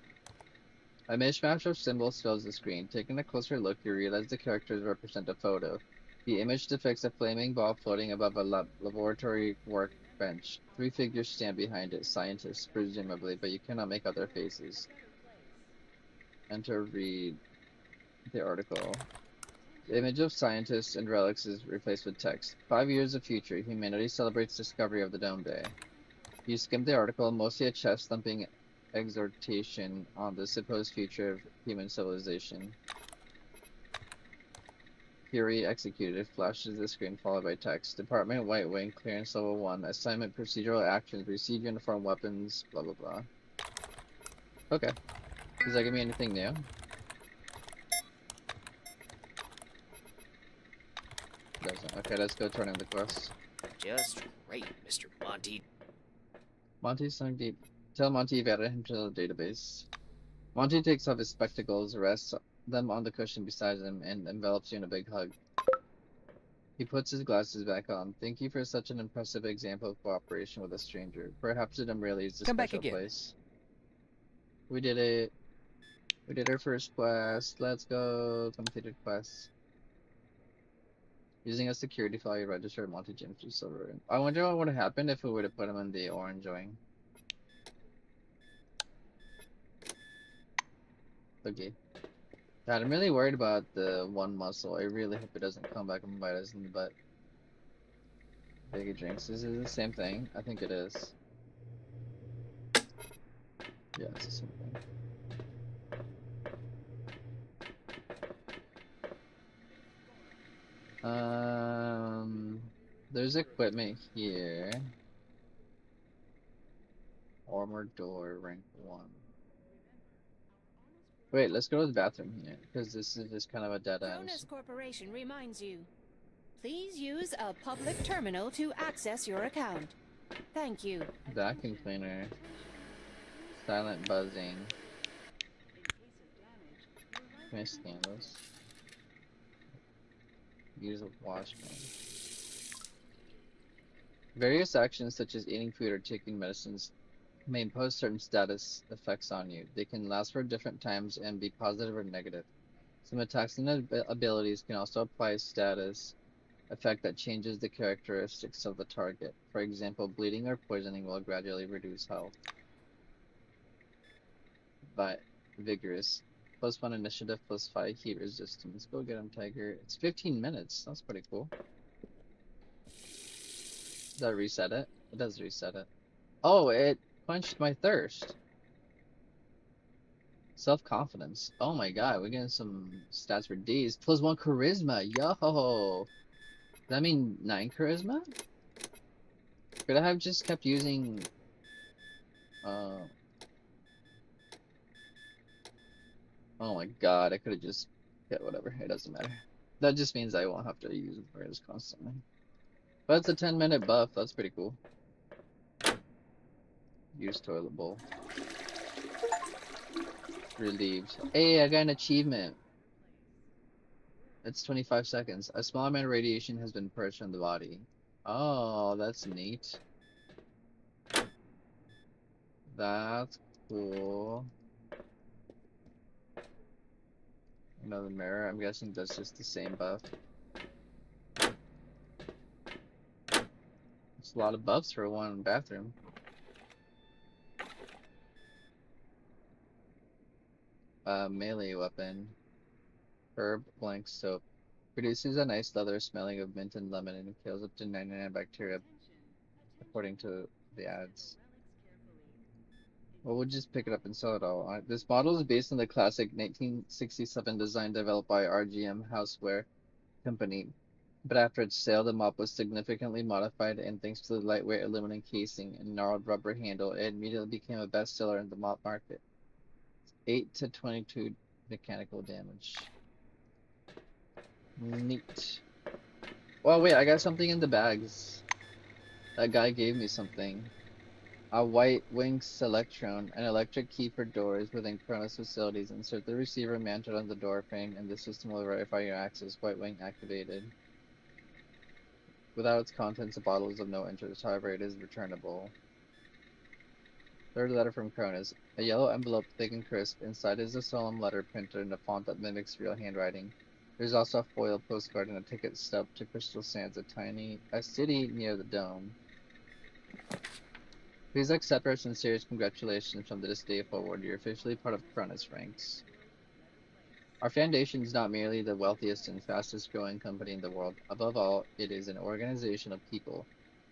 A mishmash of symbols fills the screen. Taking a closer look, you realize the characters represent a photo. The image depicts a flaming ball floating above a laboratory workbench. 3 figures stand behind it, scientists, presumably, but you cannot make out their faces. Enter read the article. The image of scientists and relics is replaced with text. 5 years of future, humanity celebrates discovery of the Dome Day. You skim the article, mostly a chest-thumping exhortation on the supposed future of human civilization. Query executed flashes the screen followed by text. Department White Wing, clearance level 1. Assignment procedural actions. Receive uniform weapons. Blah blah blah. Okay. Does that give me anything new? Doesn't. Okay, let's go turn in the quest. Just great, Mr. Monty. Monty's sunk deep. Tell Monty you've added him to the database. Monty takes off his spectacles, rests them on the cushion beside him, and envelops you in a big hug. He puts his glasses back on. Thank you for such an impressive example of cooperation with a stranger. Perhaps it really is a special place. We did it. We did our first quest. Let's go. Completed quest. Using a security file, you registered Monty James to silver. I wonder what would have happened if we would have put him in the orange wing. Okay. God, I'm really worried about the one muscle. I really hope it doesn't come back and bite us in the butt. Biggie drinks. Is it the same thing? I think it is. Yeah, it's the same thing. There's equipment here. Armored door, rank 1. Wait, let's go to the bathroom here, because this is just kind of a dead end. Cronus Corporation reminds you. Please use a public terminal to access your account. Thank you. Vacuum cleaner. Silent buzzing. Can I scan those? Use a washman. Various actions such as eating food or taking medicines may impose certain status effects on you. They can last for different times and be positive or negative. Some attacks and abilities can also apply a status effect that changes the characteristics of the target. For example, bleeding or poisoning will gradually reduce health. But vigorous. +1 initiative, +5 heat resistance. Go get him, Tiger. It's 15 minutes. That's pretty cool. Does that reset it? It does reset it. Oh, it quenched my thirst. Self-confidence. Oh my god, we're getting some stats for D's. +1 charisma. Yo! Does that mean 9 charisma? Could I have just kept using... Oh my god, I could have just... Yeah, whatever. It doesn't matter. That just means I won't have to use prayers constantly. But it's a 10-minute buff. That's pretty cool. Use toilet bowl. Relieved. Hey, I got an achievement. It's 25 seconds. A small amount of radiation has been purged from the body. Oh, that's neat. That's cool. Another mirror. I'm guessing that's just the same buff. It's a lot of buffs for one bathroom. Melee weapon. Herb blank soap. Produces a nice leather smelling of mint and lemon and kills up to 99 bacteria according to the ads. Well, we'll just pick it up and sell it all. This model is based on the classic 1967 design developed by RGM Houseware Company, but after its sale, the mop was significantly modified, and thanks to the lightweight aluminum casing and gnarled rubber handle, it immediately became a bestseller in the mop market. 8 to 22 mechanical damage. Neat. Well, wait, I got something in the bags. That guy gave me something. A white wing Selectron, an electric key for doors within Cronus facilities. Insert the receiver mounted on the door frame, and the system will verify your access. White wing activated. Without its contents, the bottle is of no interest. However, it is returnable. Third letter from Cronus. A yellow envelope, thick and crisp. Inside is a solemn letter printed in a font that mimics real handwriting. There's also a foil postcard and a ticket stub to Crystal Sands, a city near the dome. Please accept our sincerest congratulations from this day forward. You're officially part of Cronus ranks. Our foundation is not merely the wealthiest and fastest growing company in the world. Above all, it is an organization of people.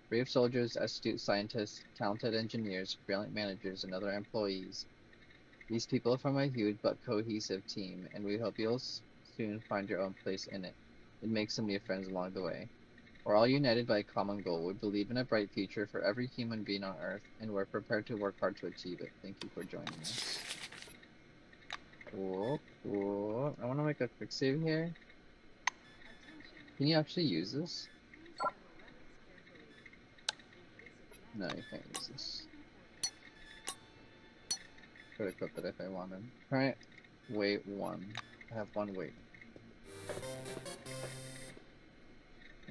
Brave soldiers, astute scientists, talented engineers, brilliant managers, and other employees. These people form a huge but cohesive team, and we hope you'll soon find your own place in it and make some new friends along the way. We're all united by a common goal. We believe in a bright future for every human being on Earth, and we're prepared to work hard to achieve it. Thank you for joining us. Cool, cool. I want to make a quick save here. Can you actually use this? No, you can't use this. Could equip it if I wanted. Current weight 1. I have 1 weight.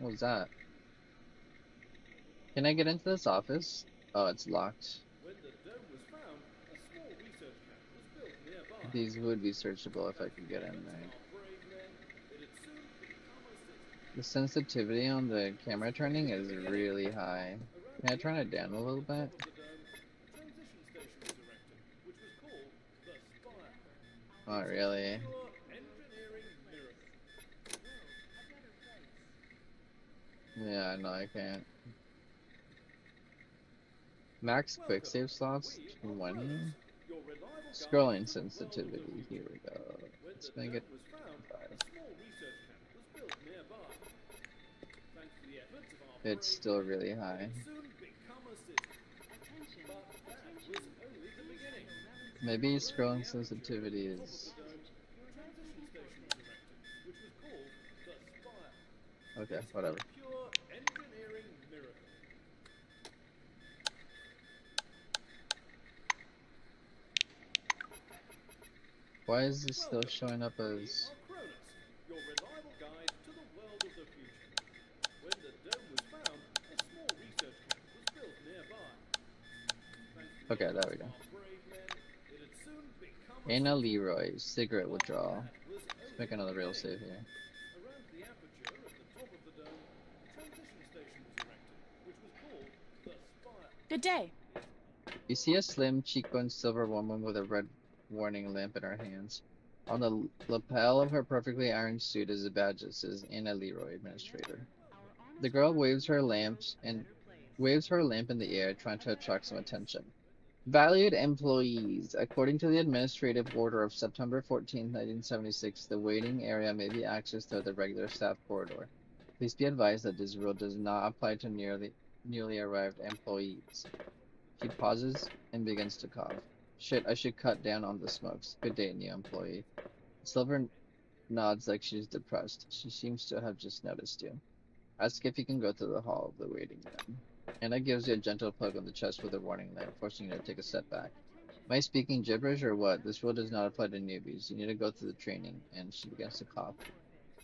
What was that? Can I get into this office? Oh, it's locked. These would be searchable if I could get in there. The sensitivity on the camera turning is really high. Can I turn it down a little bit? Not really. Yeah, no, I can't. Max quick save slots 20. Scrolling sensitivity. Here we go. Let's make it 5. It's still really high. Maybe scrolling sensitivity is... Okay, whatever. Why is this still showing up as... Okay, there we go. Anna Leroy, cigarette withdrawal. Let's make another real save here. Good day. You see a slim, cheekbone silver woman with a red warning lamp in her hands. On the lapel of her perfectly ironed suit is a badge that says Anna Leroy, Administrator. The girl waves her lamp in the air, trying to attract some attention. Valued employees, according to the administrative order of September 14, 1976, the waiting area may be accessed through the regular staff corridor. Please be advised that this rule does not apply to newly arrived employees. She pauses and begins to cough. Shit, I should cut down on the smokes. Good day, new employee. Silver nods like she's depressed. She seems to have just noticed you. Ask if you can go to the hall of the waiting room. Anna gives you a gentle poke on the chest with a warning lamp, forcing you to take a step back. Am I speaking gibberish or what? This rule does not apply to newbies. You need to go through the training. And she begins to cough.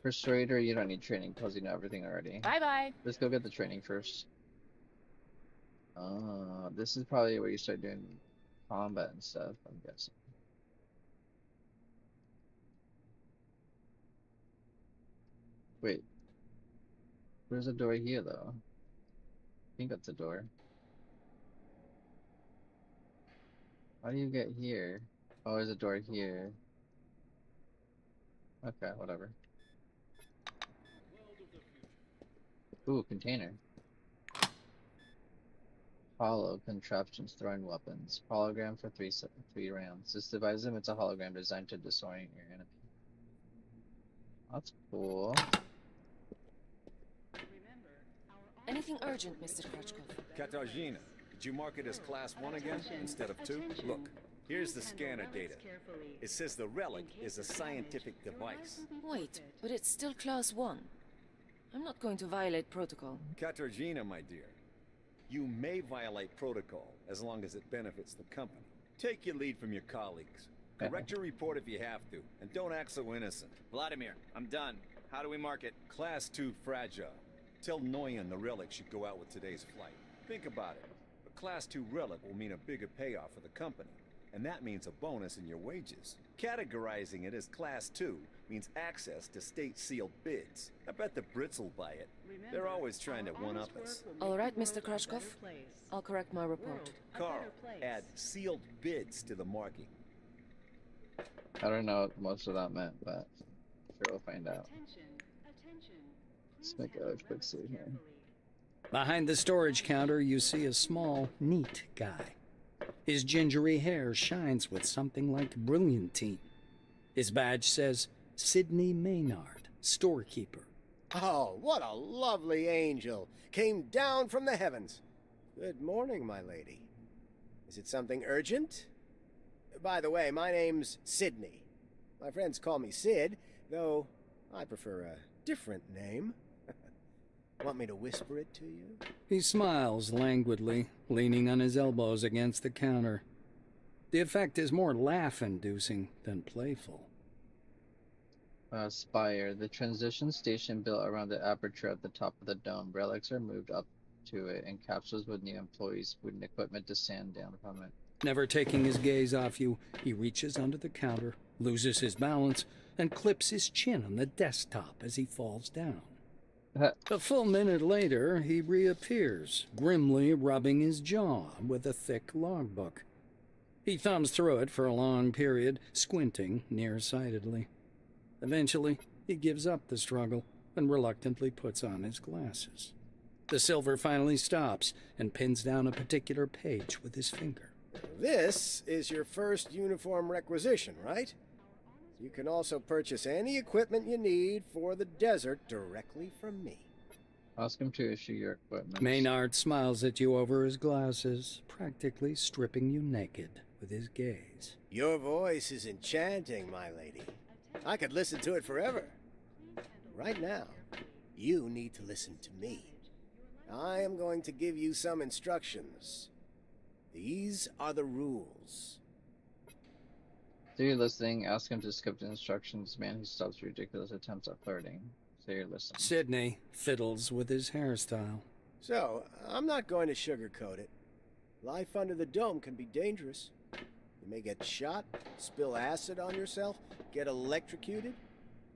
Persuader, you don't need training because you know everything already. Bye-bye. Let's go get the training first. This is probably where you start doing combat and stuff, I'm guessing. Wait. There's a door here, though. I think that's a door. How do you get here? Oh, there's a door here. Okay, whatever. Ooh, container. Hollow contraptions throwing weapons. Hologram for three rounds. This device emits a hologram designed to disorient your enemy. That's cool. Anything urgent, Mr. Krachkov? Katarzyna, did you mark it as Class 1 again, instead of 2? Look, here's the scanner data. It says the relic is a scientific device. Wait, but it's still Class 1. I'm not going to violate protocol. Katarzyna, my dear, you may violate protocol as long as it benefits the company. Take your lead from your colleagues. Correct your report if you have to, and don't act so innocent. Vladimir, I'm done. How do we mark it? Class 2 fragile. Tell Noyan the relic should go out with today's flight. Think about it. A Class 2 relic will mean a bigger payoff for the company, and that means a bonus in your wages. Categorizing it as Class 2 means access to state-sealed bids. I bet the Brits will buy it. They're always trying to one-up us. All right, Mr. Krachkov. I'll correct my report. Carl, add sealed bids to the marking. I don't know what most of that meant, but sure we'll find out. Let's make a quick save here. Behind the storage counter, you see a small, neat guy. His gingery hair shines with something like brilliantine. His badge says, Sidney Maynard, storekeeper. Oh, what a lovely angel! Came down from the heavens. Good morning, my lady. Is it something urgent? By the way, my name's Sidney. My friends call me Sid, though I prefer a different name. Want me to whisper it to you? He smiles languidly, leaning on his elbows against the counter. The effect is more laugh-inducing than playful. Spire, the transition station built around the aperture at the top of the dome. Relics are moved up to it, and capsules with new employees, food and equipment descend down from it. Never taking his gaze off you, he reaches under the counter, loses his balance, and clips his chin on the desktop as he falls down. A full minute later, he reappears, grimly rubbing his jaw with a thick logbook. He thumbs through it for a long period, squinting nearsightedly. Eventually, he gives up the struggle and reluctantly puts on his glasses. The silver finally stops and pins down a particular page with his finger. This is your first uniform requisition, right? You can also purchase any equipment you need for the desert directly from me. Ask him to issue your equipment. Maynard smiles at you over his glasses, practically stripping you naked with his gaze. Your voice is enchanting, my lady. I could listen to it forever. Right now, you need to listen to me. I am going to give you some instructions. These are the rules. So you're listening, ask him to skip the instructions, man who stops ridiculous attempts at flirting. So you're listening. Sidney fiddles with his hairstyle. So, I'm not going to sugarcoat it. Life under the dome can be dangerous. You may get shot, spill acid on yourself, get electrocuted,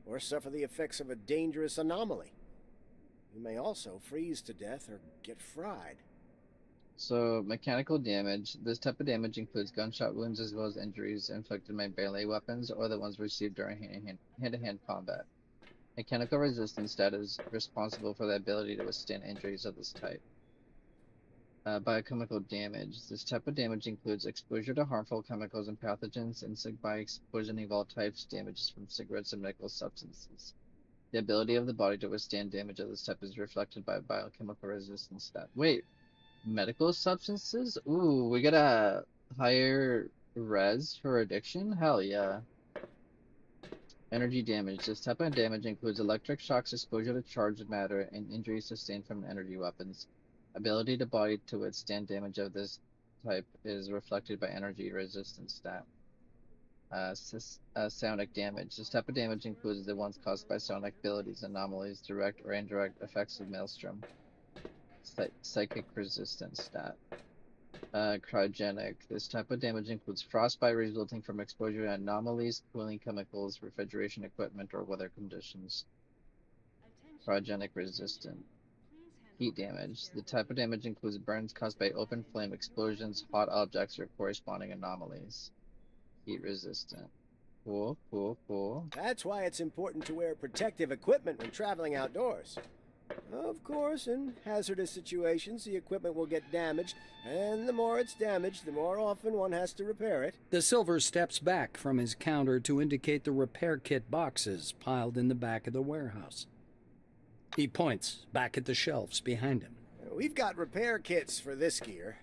or suffer the effects of a dangerous anomaly. You may also freeze to death or get fried. So, mechanical damage. This type of damage includes gunshot wounds as well as injuries inflicted by melee weapons or the ones received during hand-to-hand combat. Mechanical resistance stat is responsible for the ability to withstand injuries of this type. Biochemical damage. This type of damage includes exposure to harmful chemicals and pathogens, and by explosion of all types, damages from cigarettes and medical substances. The ability of the body to withstand damage of this type is reflected by biochemical resistance stat. Wait, medical substances? Ooh, we got a higher res for addiction? Hell yeah. Energy damage. This type of damage includes electric shocks, exposure to charged matter, and injuries sustained from energy weapons. Ability to body to withstand damage of this type is reflected by energy resistance stat. Psionic damage. This type of damage includes the ones caused by psionic abilities, anomalies, direct or indirect effects of Maelstrom. Psychic resistance stat. Cryogenic. This type of damage includes frostbite resulting from exposure to anomalies, cooling chemicals, refrigeration equipment, or weather conditions. Cryogenic resistant. Heat damage. The type of damage includes burns caused by open flame explosions, hot objects, or corresponding anomalies. Heat resistant. Cool. That's why it's important to wear protective equipment when traveling outdoors. Of course, in hazardous situations, the equipment will get damaged, and the more it's damaged, the more often one has to repair it. The Silver steps back from his counter to indicate the repair kit boxes piled in the back of the warehouse. He points back at the shelves behind him. We've got repair kits for this gear.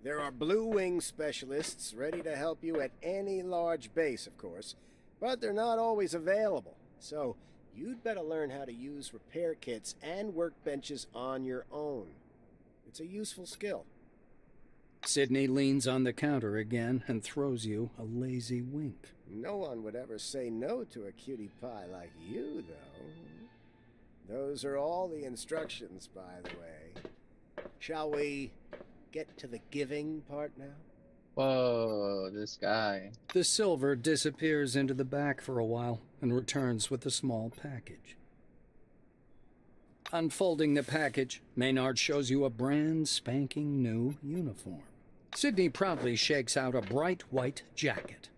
There are Blue Wing specialists ready to help you at any large base, of course, but they're not always available. So, you'd better learn how to use repair kits and workbenches on your own. It's a useful skill. Sidney leans on the counter again and throws you a lazy wink. No one would ever say no to a cutie pie like you, though. Those are all the instructions, by the way. Shall we get to the giving part now? Whoa, this guy. The Silver disappears into the back for a while and returns with a small package. Unfolding the package, Maynard shows you a brand spanking new uniform. Sidney proudly shakes out a bright white jacket.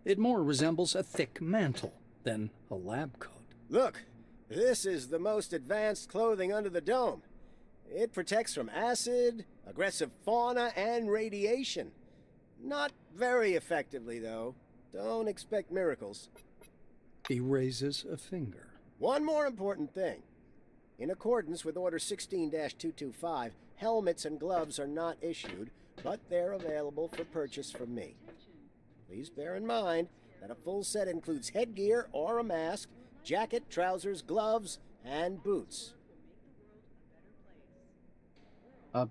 It more resembles a thick mantle than a lab coat. Look, this is the most advanced clothing under the dome. It protects from acid, aggressive fauna, and radiation. Not very effectively, though. Don't expect miracles. He raises a finger. One more important thing. In accordance with Order 16-225, helmets and gloves are not issued, but they're available for purchase from me. Please bear in mind that a full set includes headgear or a mask, jacket, trousers, gloves, and boots.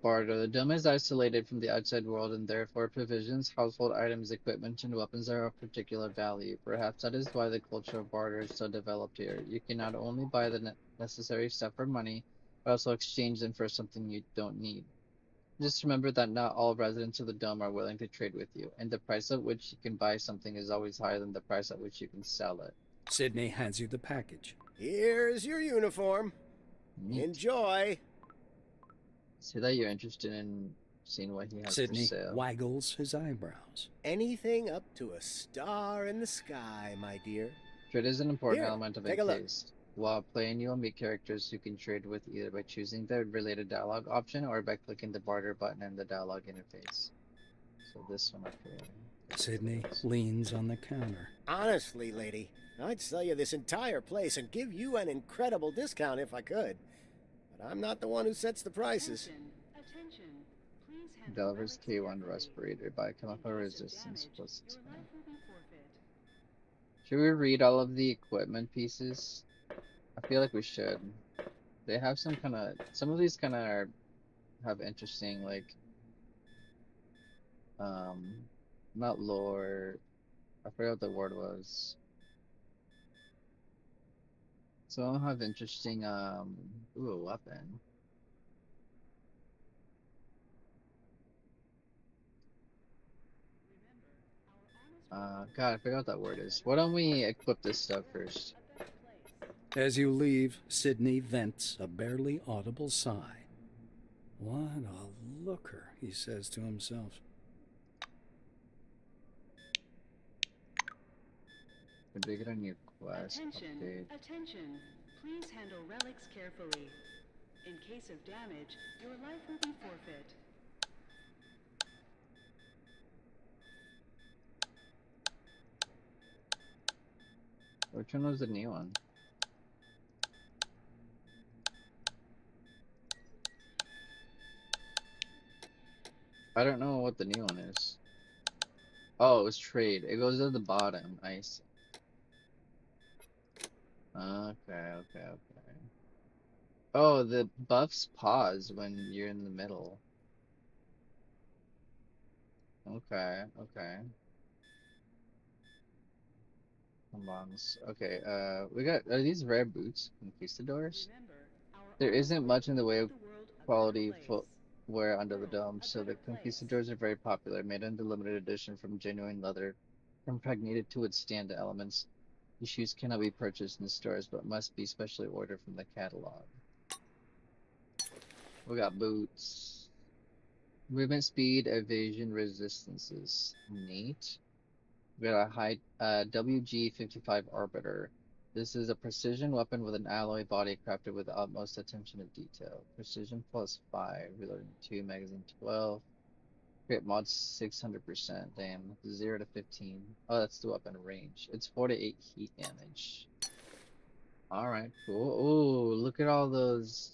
Bardo, the dome is isolated from the outside world and therefore provisions, household items, equipment, and weapons are of particular value. Perhaps that is why the culture of barter is so developed here. You can not only buy the necessary stuff for money, but also exchange them for something you don't need. Just remember that not all residents of the dome are willing to trade with you, and the price at which you can buy something is always higher than the price at which you can sell it. Sidney hands you the package. Here's your uniform. Neat. Enjoy. See that you're interested in seeing what he has Sidney for sale. waggles his eyebrows. Anything up to a star in the sky, my dear. Trade is an important Here, element of take a look. Encased. While playing, you will meet characters who can trade with either by choosing the related dialogue option or by clicking the barter button in the dialogue interface. So this one up here. Sidney leans on the counter. Honestly, lady, I'd sell you this entire place and give you an incredible discount if I could. But I'm not the one who sets the prices. Attention. Please handle Delver's relics K1 carefully. respirator by chemical In case of resistance damage, plus your 10. life will be forfeit. Should we read all of the equipment pieces? I feel like we should. They have some of these kind of have interesting, like, not lore. I forgot what the word was. Some of them have interesting, ooh, a weapon. God, I forgot what that word is. Why don't we equip this stuff first? As you leave, Sidney vents a barely audible sigh. What a looker, he says to himself. Did we get a new quest Attention. update? Attention. Please handle relics carefully. In case of damage, your life will be forfeit. Which one was the new one? I don't know what the new one is. Oh, it was trade. It goes at the bottom. I see. Okay. Oh, the buffs pause when you're in the middle. Okay. Come on. Okay, we got, are these rare boots? Conquistadors? Remember, our There honest isn't much in the way of the world a quality better place. footwear under the World dome, a so the better place. conquistadors are very popular, made into limited edition from genuine leather, impregnated to withstand the elements. These shoes cannot be purchased in stores, but must be specially ordered from the catalog. We got boots. Movement speed, evasion, resistances. Neat. We got a high WG-55 Arbiter. This is a precision weapon with an alloy body crafted with the utmost attention to detail. Precision +5, reloading 2, magazine 12. Crit mod 600%, damn. 0 to 15. Oh, that's the weapon range. It's 4 to 8 heat damage. Alright, cool. Ooh, look at all those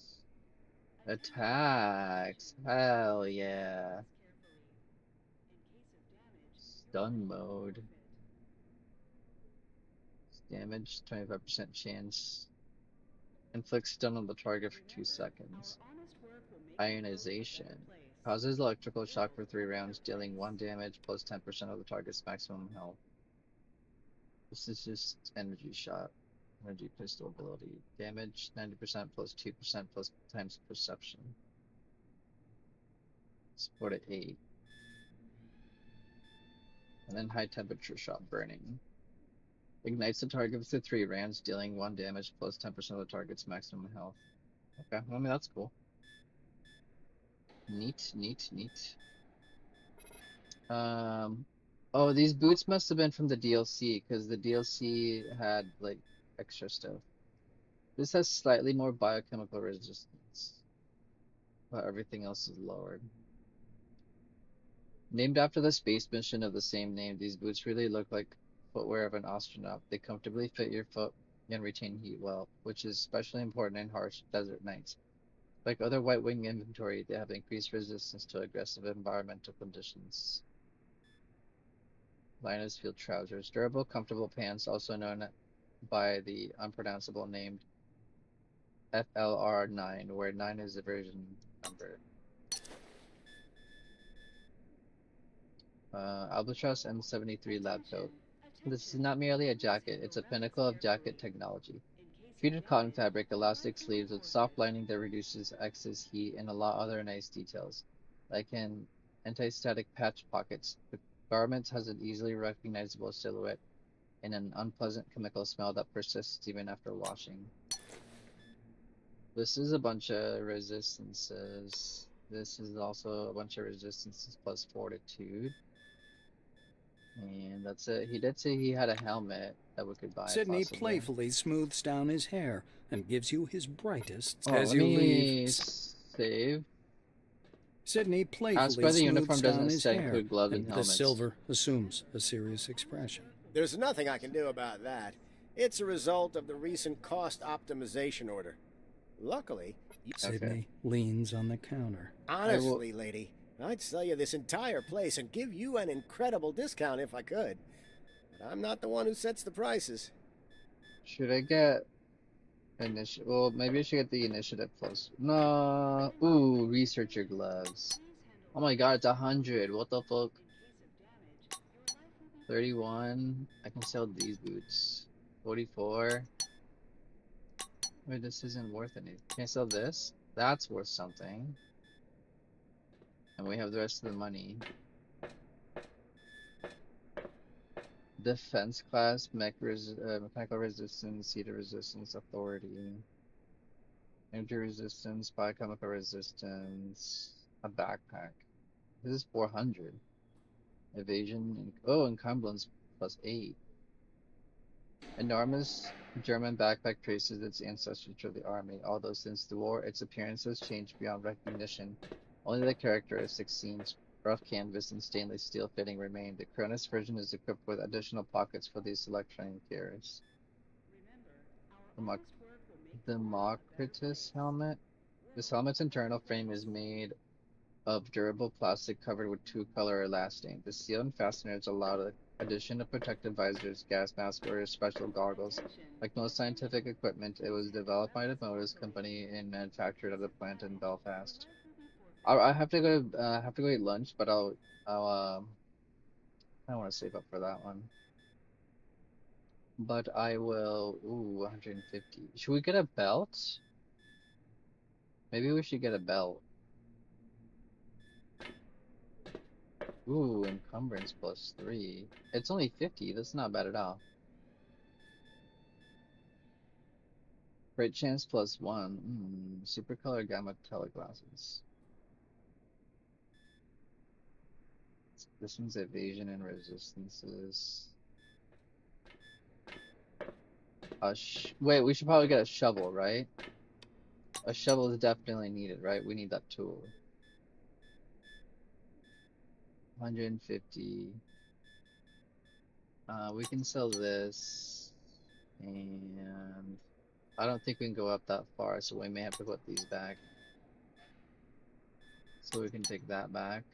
attacks. Hell yeah. Stun mode. Damage, 25% chance. Inflicts stun on the target for 2 seconds. Ionization. Causes electrical shock for 3 rounds, dealing 1 damage plus 10% of the target's maximum health. This is just energy shot. Energy pistol ability. Damage 90% plus 2% plus times perception. It's 4 to 8. And then high temperature shot burning. Ignites the target for 3 rounds, dealing 1 damage plus 10% of the target's maximum health. Okay, well, I mean, that's cool. Neat, neat, neat. Oh, these boots must have been from the DLC, because the DLC had, like, extra stuff. This has slightly more biochemical resistance, but everything else is lowered. Named after the space mission of the same name, these boots really look like footwear of an astronaut. They comfortably fit your foot and retain heat well, which is especially important in harsh desert nights. Like other White Wing inventory, they have increased resistance to aggressive environmental conditions. Linus Field trousers. Durable, comfortable pants, also known by the unpronounceable name FLR9, where 9 is the version number. Albatross M73 lab coat. This is not merely a jacket, it's a pinnacle of jacket technology. Treated cotton fabric, elastic sleeves with soft lining that reduces excess heat, and a lot of other nice details, like an anti-static patch pockets. The garment has an easily recognizable silhouette and an unpleasant chemical smell that persists even after washing. This is a bunch of resistances. This is also a bunch of resistances plus fortitude. And that's it. He did say he had a helmet that we could buy, Sydney possibly. playfully smooths down his hair and gives you his brightest Oh, as let you me leave. save. Sydney Ask playfully why the smooths uniform down doesn't his instead hair, include gloves and and the helmets. silver assumes a serious expression. There's nothing I can do about that. It's a result of the recent cost optimization order. Luckily, Sydney leans on the counter. honestly, lady, I'd sell you this entire place and give you an incredible discount if I could. But I'm not the one who sets the prices. Should I get initiative? Well, maybe I should get the initiative plus. No. Ooh, researcher gloves. Oh my god, it's 100. What the fuck? 31. I can sell these boots. 44. Wait, this isn't worth anything. Can I sell this? That's worth something. And we have the rest of the money. Defense class, mechanical resistance, heat resistance, authority, energy resistance, biochemical resistance, a backpack. This is 400. Evasion, encumbrance plus 8. Enormous German backpack traces its ancestry to the army, although since the war its appearance has changed beyond recognition. Only the characteristic seams, rough canvas and stainless steel fitting remain. The Cronus version is equipped with additional pockets for these select training tiers. Democritus helmet. This helmet's internal frame is made of durable plastic covered with two-color elasting. The seal and fasteners allow the addition of protective visors, gas masks, or special goggles. Like most scientific equipment, it was developed by the Motors Company and manufactured at a plant in Belfast. I have to go eat lunch, but I want to save up for that one. But I will. Ooh, 150. Should we get a belt? Maybe we should get a belt. Ooh, encumbrance plus 3. It's only 50. That's not bad at all. Great chance plus 1. Super color gamma teleglasses. This one's evasion and resistances. Wait, we should probably get a shovel, right? A shovel is definitely needed, right? We need that tool. 150. We can sell this, and I don't think we can go up that far, so we may have to put these back. So we can take that back.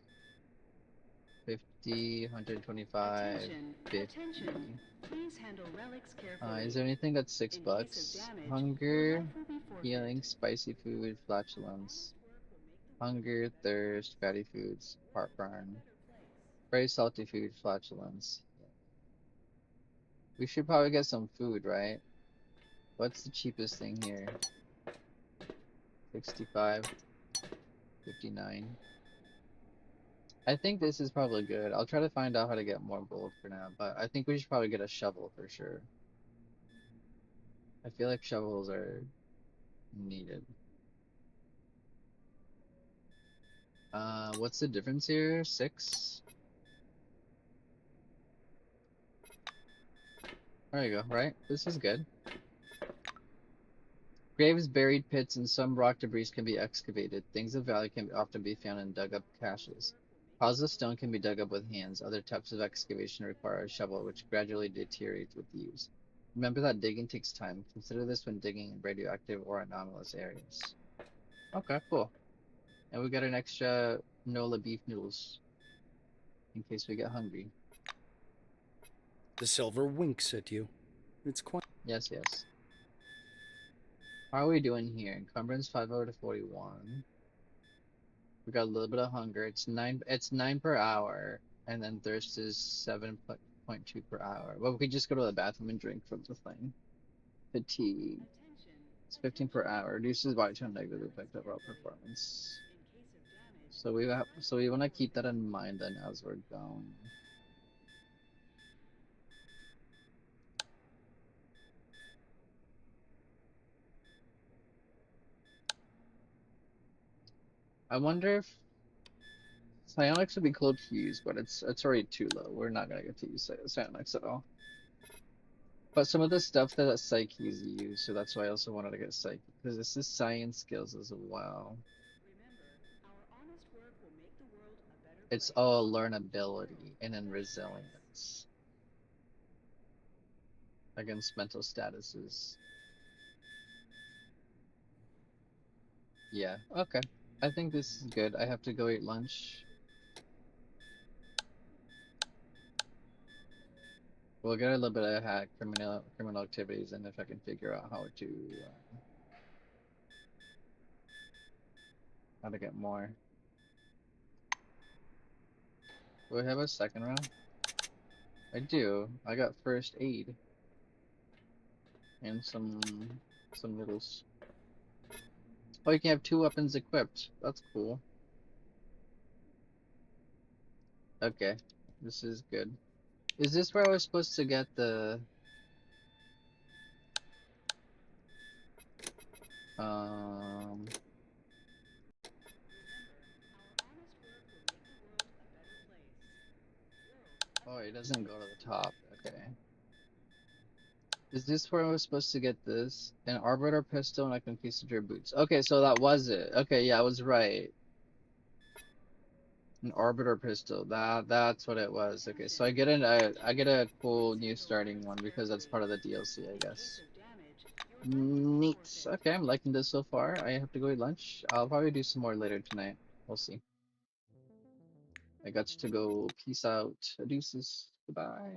50, 125, Attention, 50. attention. Please handle relics carefully. Is there anything that's $6? In case of damage, your Hunger, life will be forfeit. healing, spicy food, flatulence. Hunger, thirst, fatty foods, heartburn. Very salty food, flatulence. We should probably get some food, right? What's the cheapest thing here? 65, 59. I think this is probably good. I'll try to find out how to get more gold for now, but I think we should probably get a shovel for sure. I feel like shovels are needed. What's the difference here? 6? There you go, right? This is good. Graves, buried pits, and some rock debris can be excavated. Things of value can often be found in dug-up caches. Piles of stone can be dug up with hands. Other types of excavation require a shovel, which gradually deteriorates with use. Remember that digging takes time. Consider this when digging in radioactive or anomalous areas. Okay, cool. And we got an extra Nola beef noodles in case we get hungry. The silver winks at you. It's quite. Yes, yes. How are we doing here? Encumbrance 50 to 41. We got a little bit of hunger. It's 9 per hour, and then thirst is 7.2 per hour. Well, we could just go to the bathroom and drink from the thing. Fatigue. It's 15 per hour. Reduces body tone negative effect overall performance. So we want to keep that in mind then as we're going. I wonder if psionics would be cool to use, but it's already too low. We're not gonna get to use psionics at all. But some of the stuff that psyches use, so that's why I also wanted to get psyche, because this is science skills as well. It's all learnability and then resilience against mental statuses. Yeah, okay. I think this is good. I have to go eat lunch. We'll get a little bit of hack criminal activities, and if I can figure out how to get more. Do I have a second round? I do. I got first aid and some noodles. Oh, you can have 2 weapons equipped. That's cool. Okay, this is good. Is this where I was supposed to get the Oh, it doesn't go to the top. Okay. Is this where I was supposed to get this? An arbiter pistol and a conquistador boots. Okay, so that was it. Okay, yeah, I was right. An arbiter pistol. That's what it was. Okay, so I get a cool new starting one because that's part of the DLC, I guess. Neat. Okay, I'm liking this so far. I have to go eat lunch. I'll probably do some more later tonight. We'll see. I got to go. Peace out. Deuces. Goodbye.